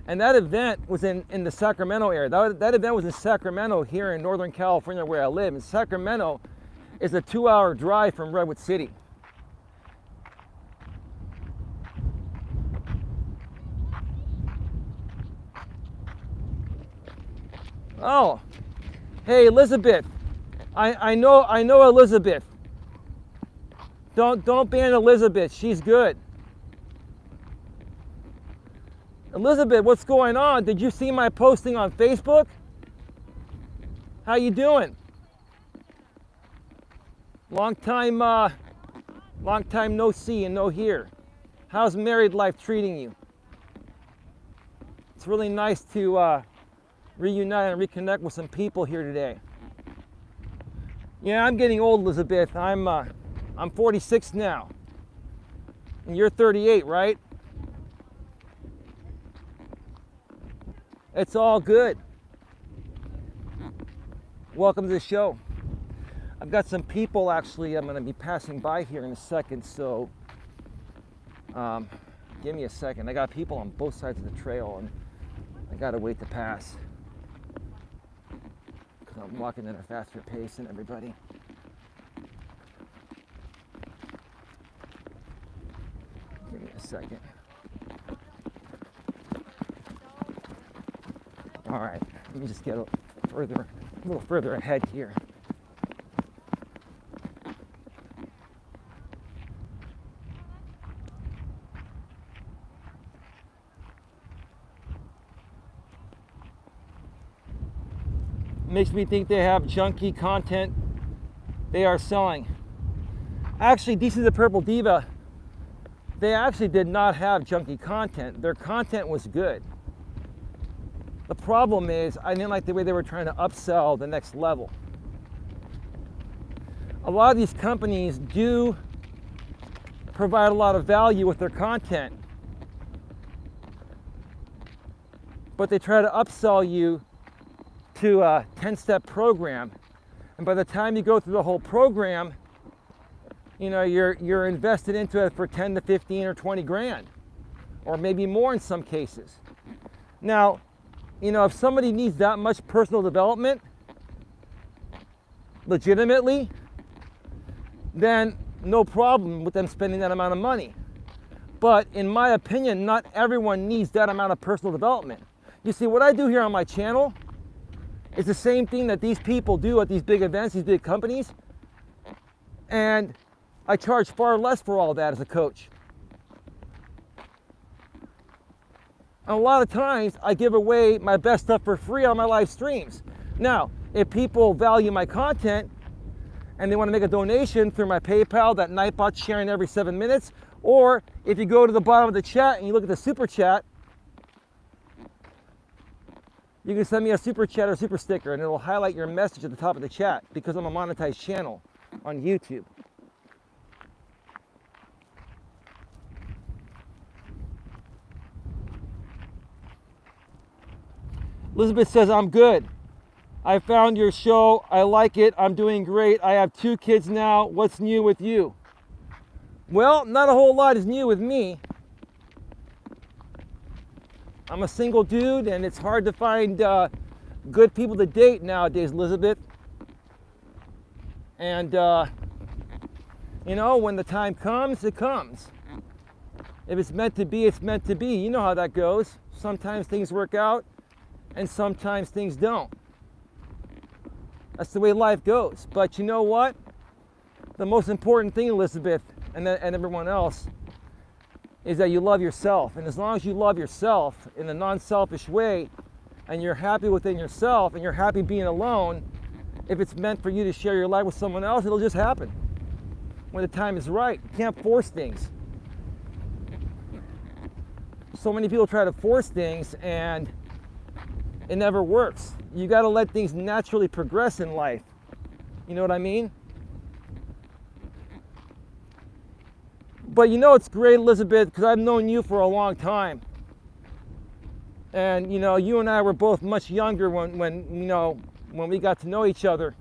And that event was in the Sacramento area. That event was in Sacramento here in Northern California where I live. And Sacramento is a 2-hour drive from Redwood City. Oh, hey Elizabeth, I know Elizabeth. Don't ban Elizabeth. She's good. Elizabeth, what's going on? Did you see my posting on Facebook? How you doing? Long time no see and no hear. How's married life treating you? It's really nice to reunite and reconnect with some people here today. Yeah, I'm getting old, Elizabeth. I'm 46 now. And you're 38, right? It's all good. Welcome to the show. I've got some people actually I'm going to be passing by here in a second, so give me a second. I got people on both sides of the trail and I got to wait to pass. I'm walking at a faster pace than everybody. Give me a second. All right, let me just get a little further ahead here. Makes me think they have junky content they are selling. Actually, DC the Purple Diva, they actually did not have junky content. Their content was good. The problem is, I didn't like the way they were trying to upsell the next level. A lot of these companies do provide a lot of value with their content, but they try to upsell you to a 10-step program. And by the time you go through the whole program, you know, you're invested into it for 10 to 15 or 20 grand, or maybe more in some cases. Now, you know, if somebody needs that much personal development, legitimately, then no problem with them spending that amount of money. But in my opinion, not everyone needs that amount of personal development. You see, what I do here on my channel is the same thing that these people do at these big events, these big companies. And I charge far less for all that as a coach. And a lot of times I give away my best stuff for free on my live streams. Now, if people value my content and they want to make a donation through my PayPal, that Nightbot's sharing every 7 minutes, or if you go to the bottom of the chat and you look at the super chat, you can send me a super chat or super sticker and it'll highlight your message at the top of the chat because I'm a monetized channel on YouTube. Elizabeth says, I'm good. I found your show. I like it. I'm doing great. I have 2 kids now. What's new with you? Well, not a whole lot is new with me. I'm a single dude, and it's hard to find good people to date nowadays, Elizabeth. And, you know, when the time comes, it comes. If it's meant to be, it's meant to be. You know how that goes. Sometimes things work out, and sometimes things don't. That's the way life goes. But you know what? The most important thing, Elizabeth, and everyone else, is that you love yourself. And as long as you love yourself in a non-selfish way, and you're happy within yourself, and you're happy being alone, if it's meant for you to share your life with someone else, it'll just happen when the time is right. You can't force things. So many people try to force things, and it never works. You got to let things naturally progress in life. You know what I mean? But you know it's great, Elizabeth, because I've known you for a long time. And you know, you and I were both much younger when we got to know each other.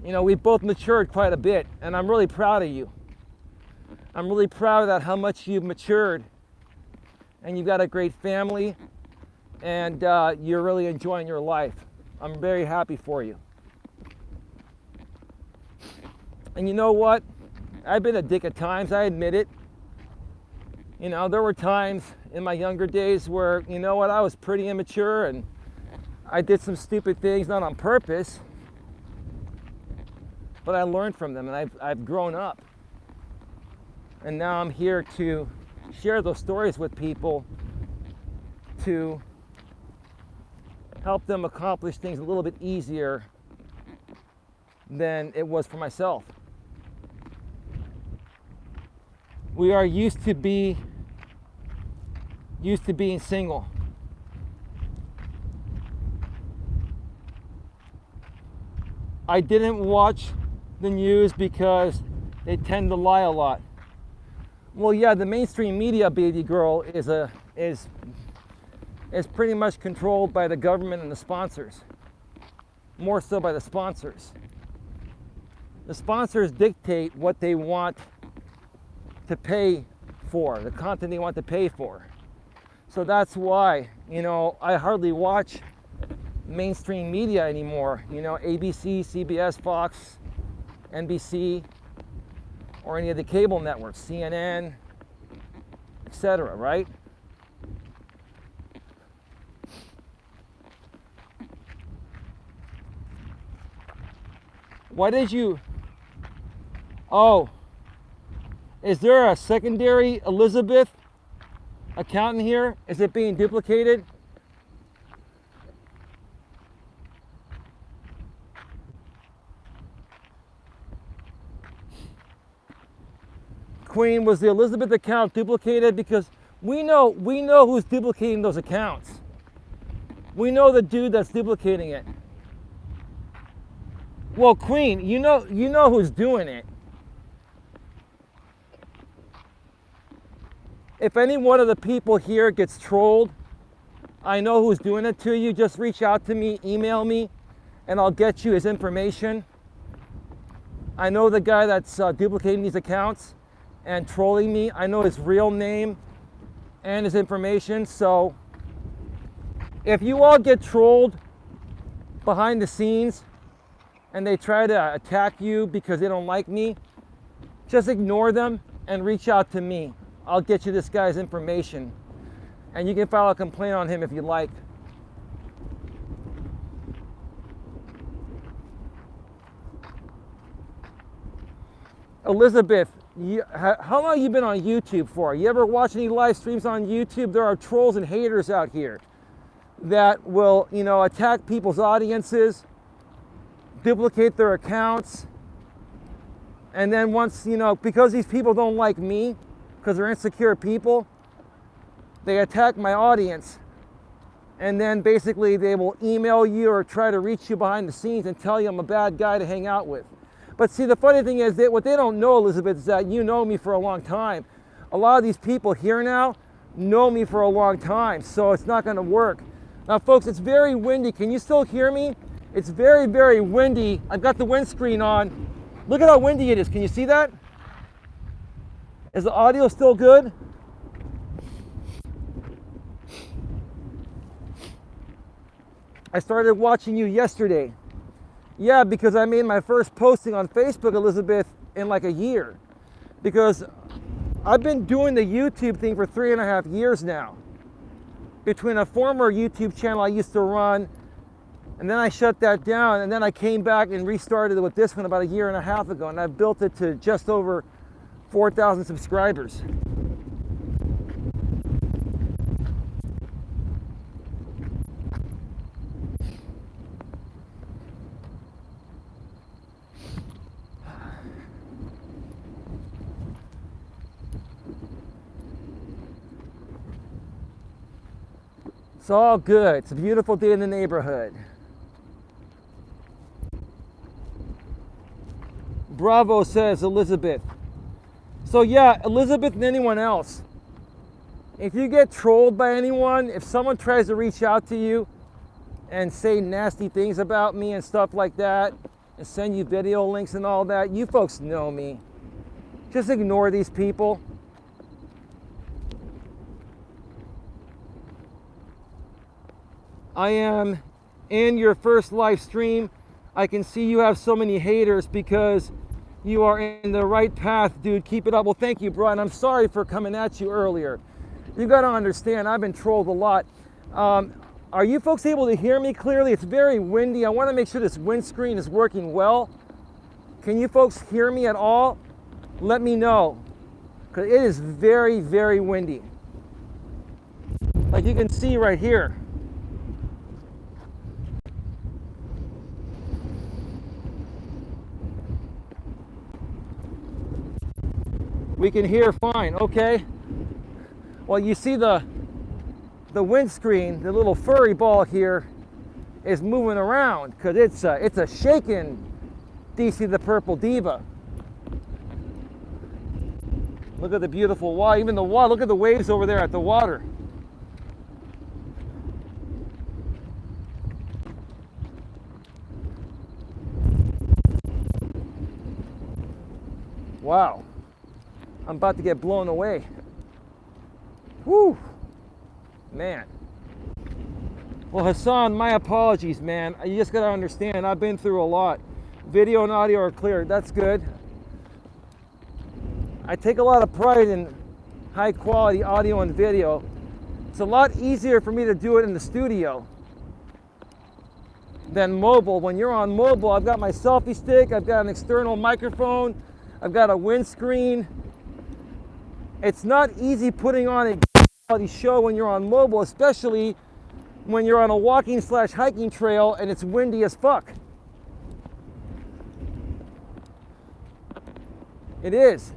You know, we both matured quite a bit, and I'm really proud of you. I'm really proud of that, how much you've matured. And you've got a great family, and you're really enjoying your life. I'm very happy for you. And you know what? I've been a dick at times, I admit it. You know, there were times in my younger days where, you know what, I was pretty immature and I did some stupid things, not on purpose, but I learned from them, and I've grown up. And now I'm here to share those stories with people to help them accomplish things a little bit easier than it was for myself. We are used to being single. I didn't watch the news because they tend to lie a lot. Well, yeah, the mainstream media, baby girl, is pretty much controlled by the government and the sponsors. More so by the sponsors. The sponsors dictate what they want to pay for, the content they want to pay for. So that's why, you know, I hardly watch mainstream media anymore. You know, ABC, CBS, Fox, NBC, or any of the cable networks, CNN, etc., right? Why did you... Oh, is there a secondary Elizabeth account in here? Is it being duplicated? Queen, was the Elizabeth account duplicated? Because We know who's duplicating those accounts. We know the dude that's duplicating it. Well, Queen, you know who's doing it. If any one of the people here gets trolled, I know who's doing it to you. Just reach out to me, email me, and I'll get you his information. I know the guy that's duplicating these accounts and trolling me. I know his real name and his information. So if you all get trolled behind the scenes and they try to attack you because they don't like me, just ignore them and reach out to me. I'll get you this guy's information, and you can file a complaint on him if you like. Elizabeth, how long have you been on YouTube for? You ever watch any live streams on YouTube? There are trolls and haters out here that will, attack people's audiences, duplicate their accounts, and then once, because these people don't like me, because they're insecure people, they attack my audience, and then basically they will email you or try to reach you behind the scenes and tell you I'm a bad guy to hang out with. But see, the funny thing is that what they don't know, Elizabeth, is that you know me for a long time. A lot of these people here now know me for a long time, so it's not going to work. Now, folks, it's very windy. Can you still hear me? It's very, very windy. I've got the windscreen on. Look at how windy it is. Can you see that? Is the audio still good? I started watching you yesterday. Yeah, because I made my first posting on Facebook, Elizabeth, in like a year. Because I've been doing the YouTube thing for 3.5 years now. Between a former YouTube channel I used to run, and then I shut that down, and then I came back and restarted with this one about 1.5 years ago, and I've built it to just over 4,000 subscribers. It's all good. It's a beautiful day in the neighborhood. Bravo, says Elizabeth. So yeah, Elizabeth and anyone else, if you get trolled by anyone, if someone tries to reach out to you and say nasty things about me and stuff like that, and send you video links and all that, you folks know me. Just ignore these people. I am in your first live stream. I can see you have so many haters because you are in the right path, dude. Keep it up. Well, thank you, bro. And I'm sorry for coming at you earlier. You got to understand, I've been trolled a lot. Are you folks able to hear me clearly? It's very windy. I want to make sure this windscreen is working well. Can you folks hear me at all? Let me know, because it is very, very windy. Like you can see right here. We can hear fine, okay? Well, you see the windscreen, the little furry ball here is moving around because it's a shaking DC the Purple Diva. Look at the beautiful water, even the water, look at the waves over there at the water. Wow. I'm about to get blown away. Whew. Man. Well, Hassan, my apologies, man. You just got to understand, I've been through a lot. Video and audio are clear. That's good. I take a lot of pride in high quality audio and video. It's a lot easier for me to do it in the studio than mobile. When you're on mobile, I've got my selfie stick, I've got an external microphone, I've got a windscreen. It's not easy putting on a quality show when you're on mobile, especially when you're on a walking/hiking trail and it's windy as fuck. It is.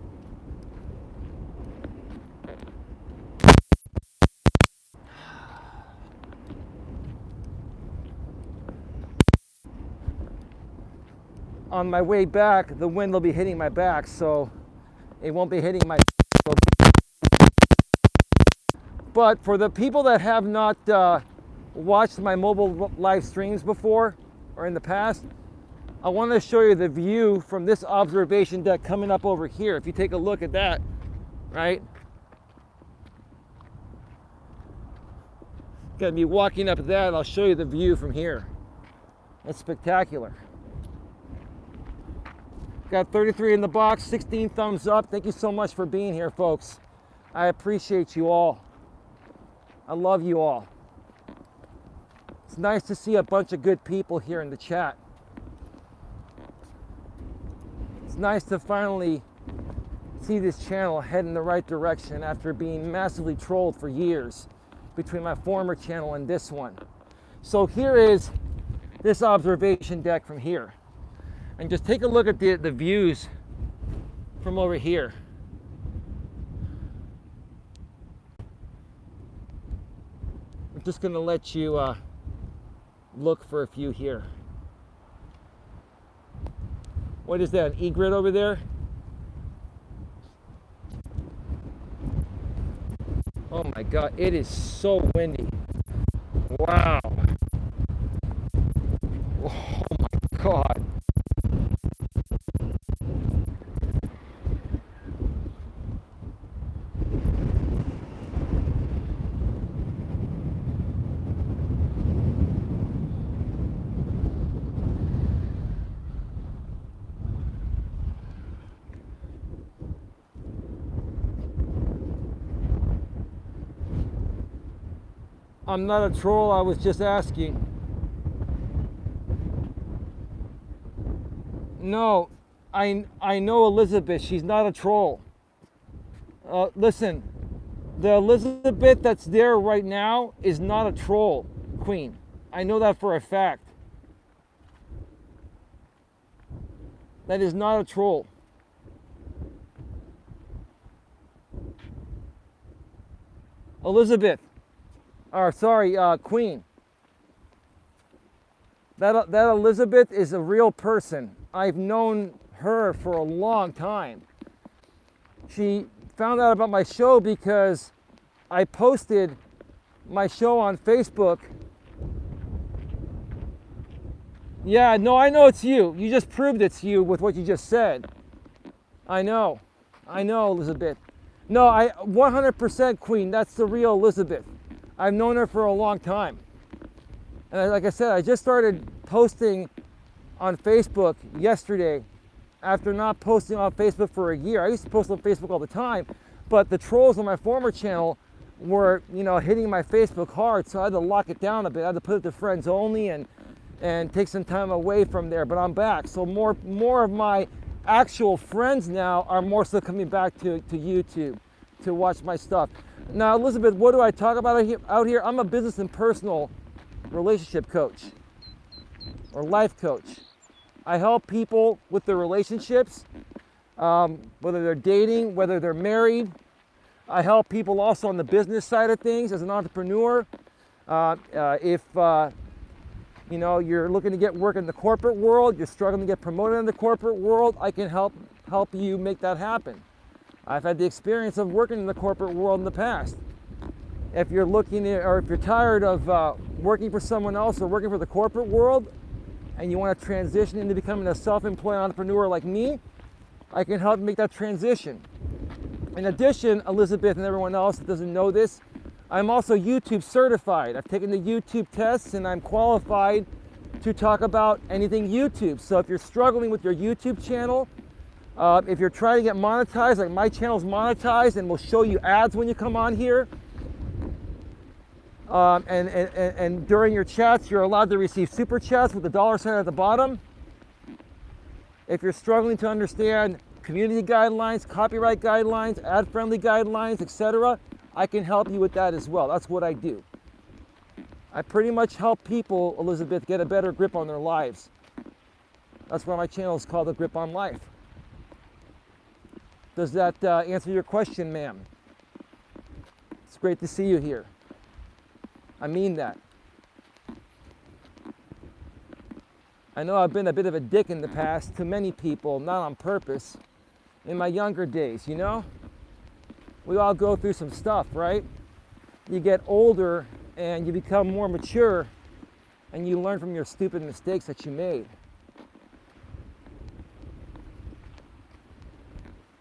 on my way back, the wind will be hitting my back, so it won't be hitting my. But for the people that have not watched my mobile live streams before or in the past, I want to show you the view from this observation deck coming up over here. If you take a look at that, right? Gonna be walking up that, and I'll show you the view from here. It's spectacular. Got 33 in the box, 16 thumbs up. Thank you so much for being here, folks. I appreciate you all. I love you all. It's nice to see a bunch of good people here in the chat. It's nice to finally see this channel head in the right direction after being massively trolled for years between my former channel and this one. So here is this observation deck from here. And just take a look at the views from over here. I'm just going to let you look for a few here. What is that, an egret over there? Oh my God, it is so windy. Wow. Oh my God. I'm not a troll, I was just asking. No, I know Elizabeth, she's not a troll. Listen, the Elizabeth that's there right now is not a troll, Queen. I know that for a fact. That is not a troll. Elizabeth. Or sorry, Queen. That Elizabeth is a real person. I've known her for a long time. She found out about my show because I posted my show on Facebook. Yeah, no, I know it's you. You just proved it's you with what you just said. I know, Elizabeth. No, 100% Queen, that's the real Elizabeth. I've known her for a long time. And like I said, I just started posting on Facebook yesterday after not posting on Facebook for a year. I used to post on Facebook all the time, but the trolls on my former channel were, hitting my Facebook hard, so I had to lock it down a bit. I had to put it to friends only and take some time away from there, but I'm back. So more of my actual friends now are more so coming back to YouTube to watch my stuff. Now, Elizabeth, what do I talk about out here? I'm a business and personal relationship coach or life coach. I help people with their relationships, whether they're dating, whether they're married. I help people also on the business side of things as an entrepreneur. If you're looking to get work in the corporate world, you're struggling to get promoted in the corporate world, I can help you make that happen. I've had the experience of working in the corporate world in the past. If you're looking at, or if you're tired of working for someone else or working for the corporate world and you want to transition into becoming a self-employed entrepreneur like me, I can help make that transition. In addition, Elizabeth and everyone else that doesn't know this, I'm also YouTube certified. I've taken the YouTube tests and I'm qualified to talk about anything YouTube. So if you're struggling with your YouTube channel, if you're trying to get monetized, like my channel's monetized and will show you ads when you come on here, and during your chats, you're allowed to receive super chats with the $sign at the bottom. If you're struggling to understand community guidelines, copyright guidelines, ad-friendly guidelines, etc., I can help you with that as well. That's what I do. I pretty much help people, Elizabeth, get a better grip on their lives. That's why my channel is called The Grip on Life. Does that answer your question, ma'am? It's great to see you here. I mean that. I know I've been a bit of a dick in the past to many people, not on purpose, in my younger days, you know? We all go through some stuff, right? You get older and you become more mature and you learn from your stupid mistakes that you made.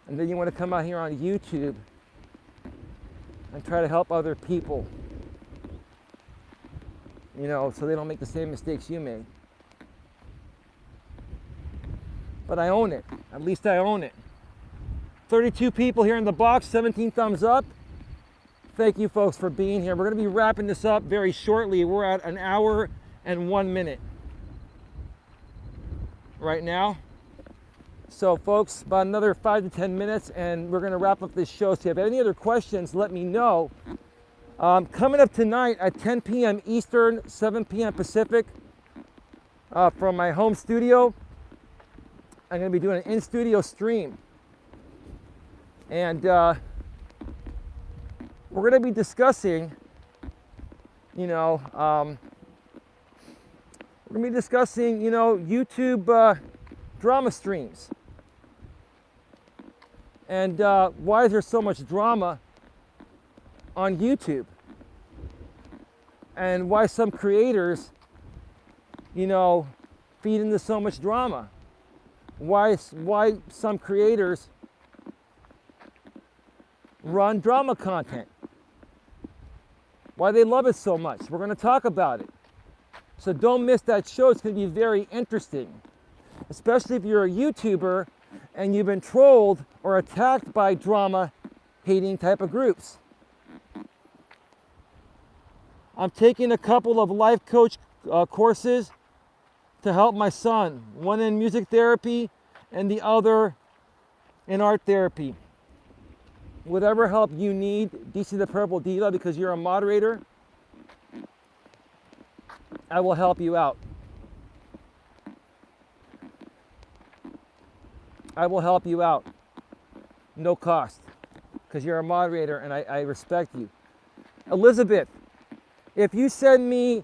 And then you want to come out here on YouTube and try to help other people, you know, so they don't make the same mistakes you made. But I own it. At least I own it. 32 people here in the box, 17 thumbs up. Thank you folks for being here. We're going to be wrapping this up very shortly. We're at 1 hour and 1 minute right now. So folks, about another 5 to 10 minutes and we're going to wrap up this show. So if you have any other questions, let me know. Coming up tonight at 10 p.m. Eastern, 7 p.m. Pacific, from my home studio, I'm going to be doing an in-studio stream. And we're going to be discussing, you know, YouTube drama streams. And why is there so much drama on YouTube? And why some creators, you know, feed into so much drama? Why some creators run drama content? Why they love it so much? We're going to talk about it. So don't miss that show. It's going to be very interesting, especially if you're a YouTuber and you've been trolled or attacked by drama hating type of groups. I'm taking a couple of life coach courses to help my son, one in music therapy and the other in art therapy. Whatever help you need, DC the Purple Dealer, because you're a moderator, I will help you out. I will help you out. No cost, because you're a moderator and I respect you. Elizabeth, if you send me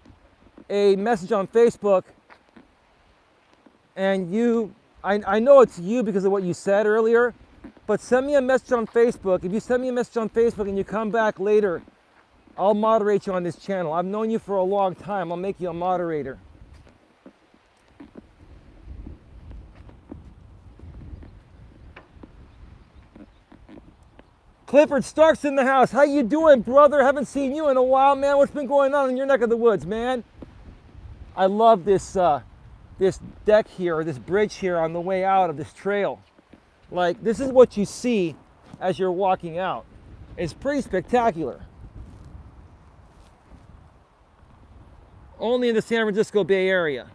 a message on Facebook and I know it's you because of what you said earlier, but send me a message on Facebook. If you send me a message on Facebook and you come back later, I'll moderate you on this channel. I've known you for a long time. I'll make you a moderator. Clifford Stark's in the house. How you doing, brother? Haven't seen you in a while, man. What's been going on in your neck of the woods, man? I love this this deck here, or this bridge here on the way out of this trail. Like, this is what you see as you're walking out. It's pretty spectacular. Only in the San Francisco Bay Area.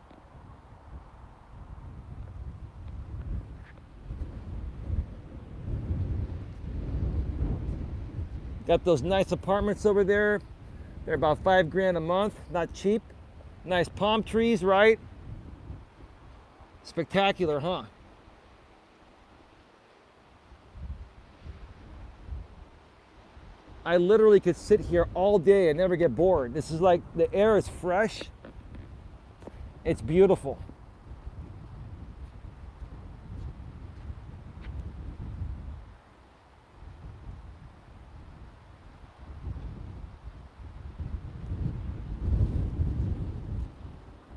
Got those nice apartments over there. They're about $5 grand a month, not cheap. Nice palm trees, right? Spectacular, huh? I literally could sit here all day and never get bored. This is like, the air is fresh. It's beautiful.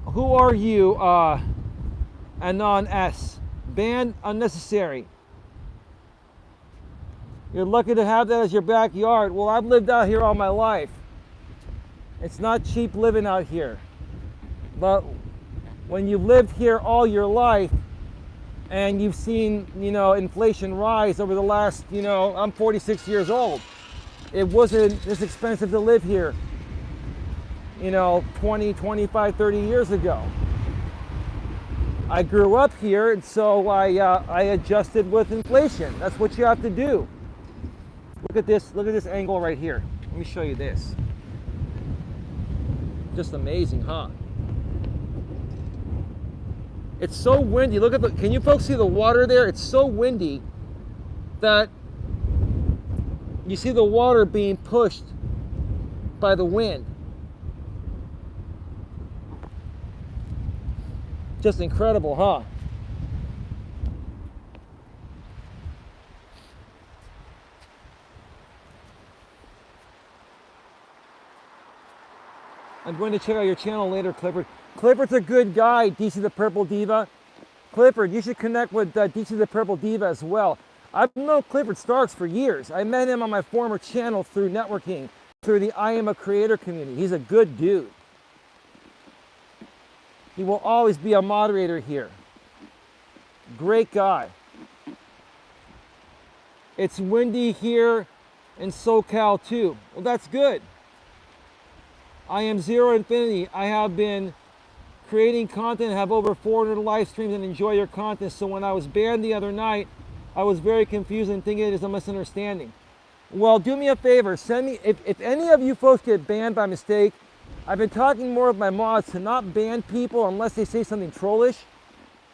Who are you, Anon S? Banned unnecessary. You're lucky to have that as your backyard. Well, I've lived out here all my life. It's not cheap living out here. But when you've lived here all your life and you've seen, you know, inflation rise over the last, you know, I'm 46 years old. It wasn't this expensive to live here, you know, 20, 25, 30 years ago. I grew up here, and so I adjusted with inflation. That's what you have to do. Look at this angle right here. Let me show you this. Just amazing, huh? It's so windy. Look at the, can you folks see the water there? It's so windy that you see the water being pushed by the wind. Just incredible, huh? I'm going to check out your channel later, Clifford. Clifford's a good guy, DC the Purple Diva. Clifford, you should connect with DC the Purple Diva as well. I've known Clifford Starks for years. I met him on my former channel through networking, through the I Am a Creator community. He's a good dude. He will always be a moderator here. Great guy. It's windy here in SoCal too. Well, that's good. I am Zero Infinity. I have been creating content, have over 400 live streams and enjoy your content. So when I was banned the other night, I was very confused and thinking it is a misunderstanding. Well, do me a favor, send me, if any of you folks get banned by mistake, I've been talking more with my mods to not ban people unless they say something trollish,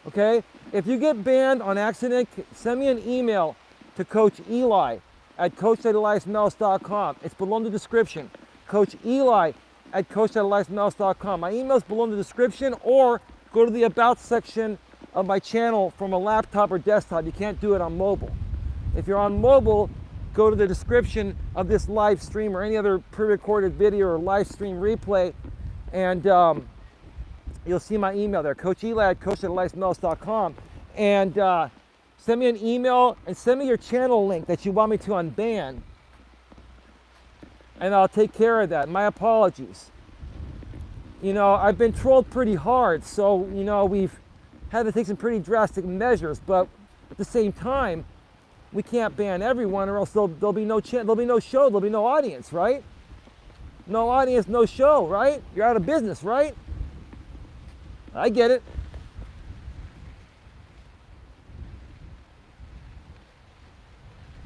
okay? If you get banned on accident, send me an email to Coach Eli at coacheli@eliasmelas.com. It's below in the description. Coach Eli at coacheli@eliasmelas.com. My email's below in the description, or go to the About section of my channel from a laptop or desktop. You can't do it on mobile. If you're on mobile, go to the description of this live stream or any other pre-recorded video or live stream replay, and you'll see my email there, Coach Eli at coacheli@eliasmelas.com. And send me an email and send me your channel link that you want me to unban, and I'll take care of that. My apologies. You know, I've been trolled pretty hard, so, you know, we've had to take some pretty drastic measures, but at the same time, we can't ban everyone, or else there'll be no show, there'll be no audience, right? No audience, no show, right? You're out of business, right? I get it.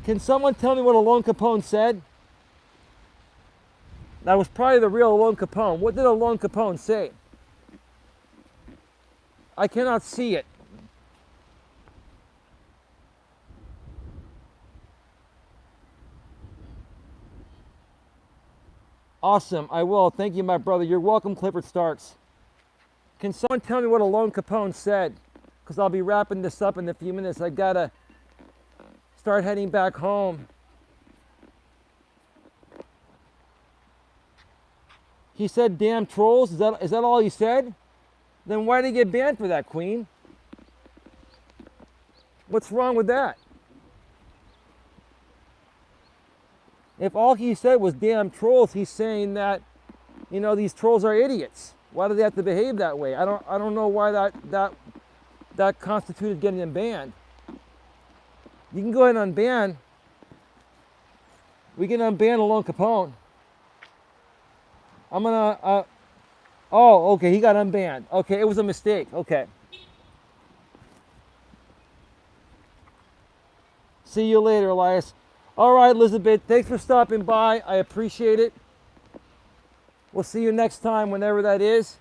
Can someone tell me what Alon Capone said? That was probably the real Alon Capone. What did Alon Capone say? I cannot see it. Awesome, I will. Thank you, my brother. You're welcome, Clifford Starks. Can someone tell me what Alon Capone said? Because I'll be wrapping this up in a few minutes. I gotta start heading back home. He said, damn trolls? Is that all he said? Then why did he get banned for that, Queen? What's wrong with that? If all he said was damn trolls, he's saying that, you know, these trolls are idiots. Why do they have to behave that way? I don't know why that constituted getting them banned. You can go ahead and unban. We can unban Alon Capone. I'm gonna, oh, okay, he got unbanned. Okay, it was a mistake, okay. See you later, Elias. All right, Elizabeth, thanks for stopping by. I appreciate it. We'll see you next time, whenever that is.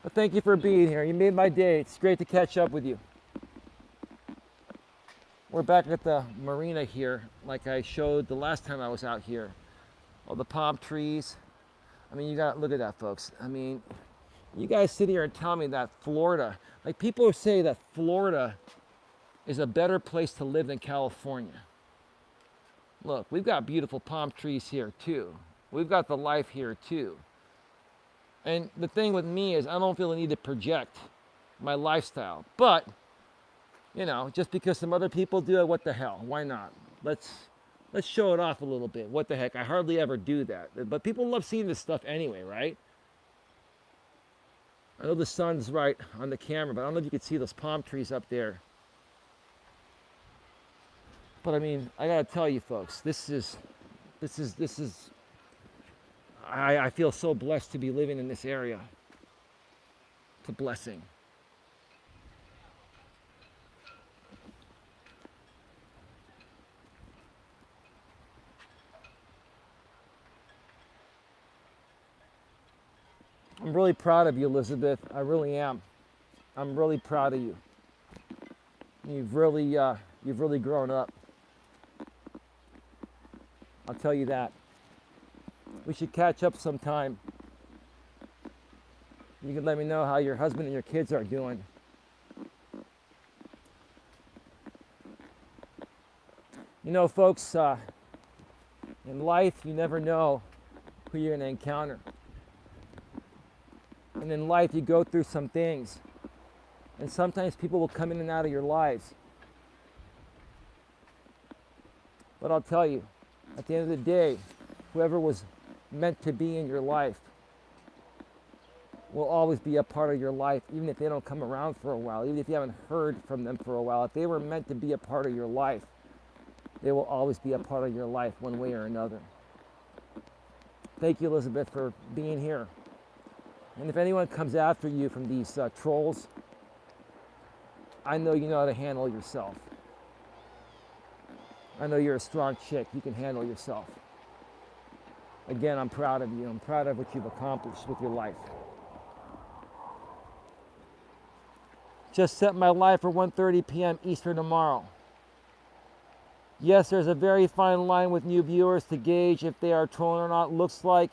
But thank you for being here. You made my day. It's great to catch up with you. We're back at the marina here, like I showed the last time I was out here. All the palm trees. I mean, you got to look at that, folks. I mean, you guys sit here and tell me that Florida, like people say that Florida is a better place to live than California. Look, we've got beautiful palm trees here too. We've got the life here too. And the thing with me is I don't feel the need to project my lifestyle. But, you know, just because some other people do it, what the hell? Why not? Let's show it off a little bit. What the heck? I hardly ever do that. But people love seeing this stuff anyway, right? I know the sun's right on the camera, but I don't know if you can see those palm trees up there. But I mean, I gotta tell you folks, I feel so blessed to be living in this area. It's a blessing. I'm really proud of you, Elizabeth. I really am. I'm really proud of you. You've really grown up. I'll tell you that. We should catch up sometime. You can let me know how your husband and your kids are doing. know, folks, in life, you never know who you're going to encounter. And in life, you go through some things. And sometimes people will come in and out of your lives. But I'll tell you, at the end of the day, whoever was meant to be in your life will always be a part of your life, even if they don't come around for a while, even if you haven't heard from them for a while. If they were meant to be a part of your life, they will always be a part of your life one way or another. Thank you, Elizabeth, for being here. And if anyone comes after you from these trolls, I know you know how to handle yourself. I know you're a strong chick. You can handle yourself. Again, I'm proud of you. I'm proud of what you've accomplished with your life. Just set my live for 1:30 p.m. Eastern tomorrow. Yes, there's a very fine line with new viewers to gauge if they are trolling or not. Looks like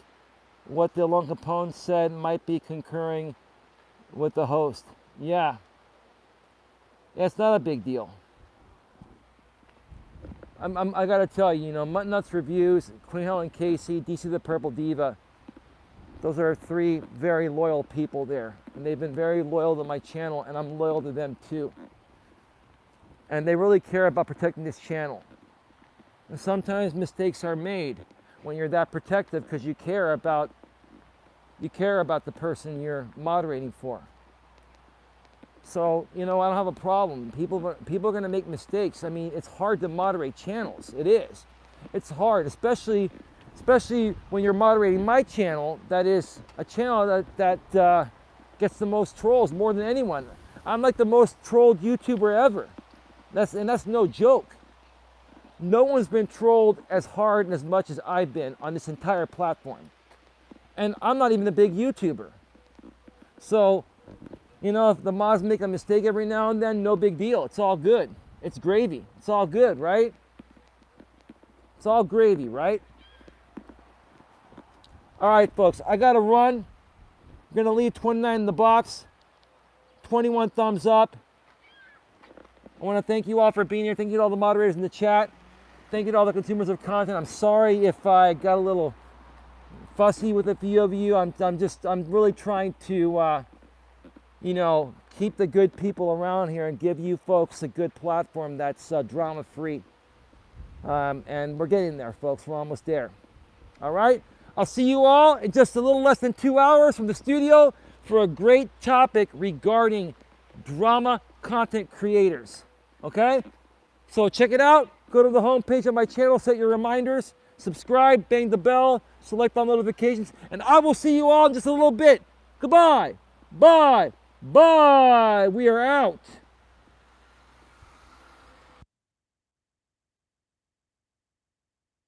what the Lone Capone said might be concurring with the host. Yeah. It's not a big deal. I gotta tell you, Mutton Nuts Reviews, Queen Helen Casey, DC the Purple Diva, those are 3 very loyal people there. And they've been very loyal to my channel, and I'm loyal to them too. And they really care about protecting this channel. And sometimes mistakes are made when you're that protective because you care about the person you're moderating for. So, I don't have a problem. People are going to make mistakes. I mean, it's hard to moderate channels. It is. It's hard, especially when you're moderating my channel. That is a channel that gets the most trolls more than anyone. I'm like the most trolled YouTuber ever. That's no joke. No one's been trolled as hard and as much as I've been on this entire platform. And I'm not even a big YouTuber. So, if the mods make a mistake every now and then, no big deal. It's all good. It's gravy. It's all good, right? It's all gravy, right? All right, folks, I got to run. I'm going to leave 29 in the box. 21 thumbs up. I want to thank you all for being here. Thank you to all the moderators in the chat. Thank you to all the consumers of content. I'm sorry if I got a little fussy with a few of you. I'm really trying to, keep the good people around here and give you folks a good platform that's drama-free. And we're getting there, folks. We're almost there. All right? I'll see you all in just a little less than 2 hours from the studio for a great topic regarding drama content creators. Okay? So check it out. Go to the homepage of my channel, set your reminders, subscribe, bang the bell, select all notifications, and I will see you all in just a little bit. Goodbye. Bye. Bye. We are out.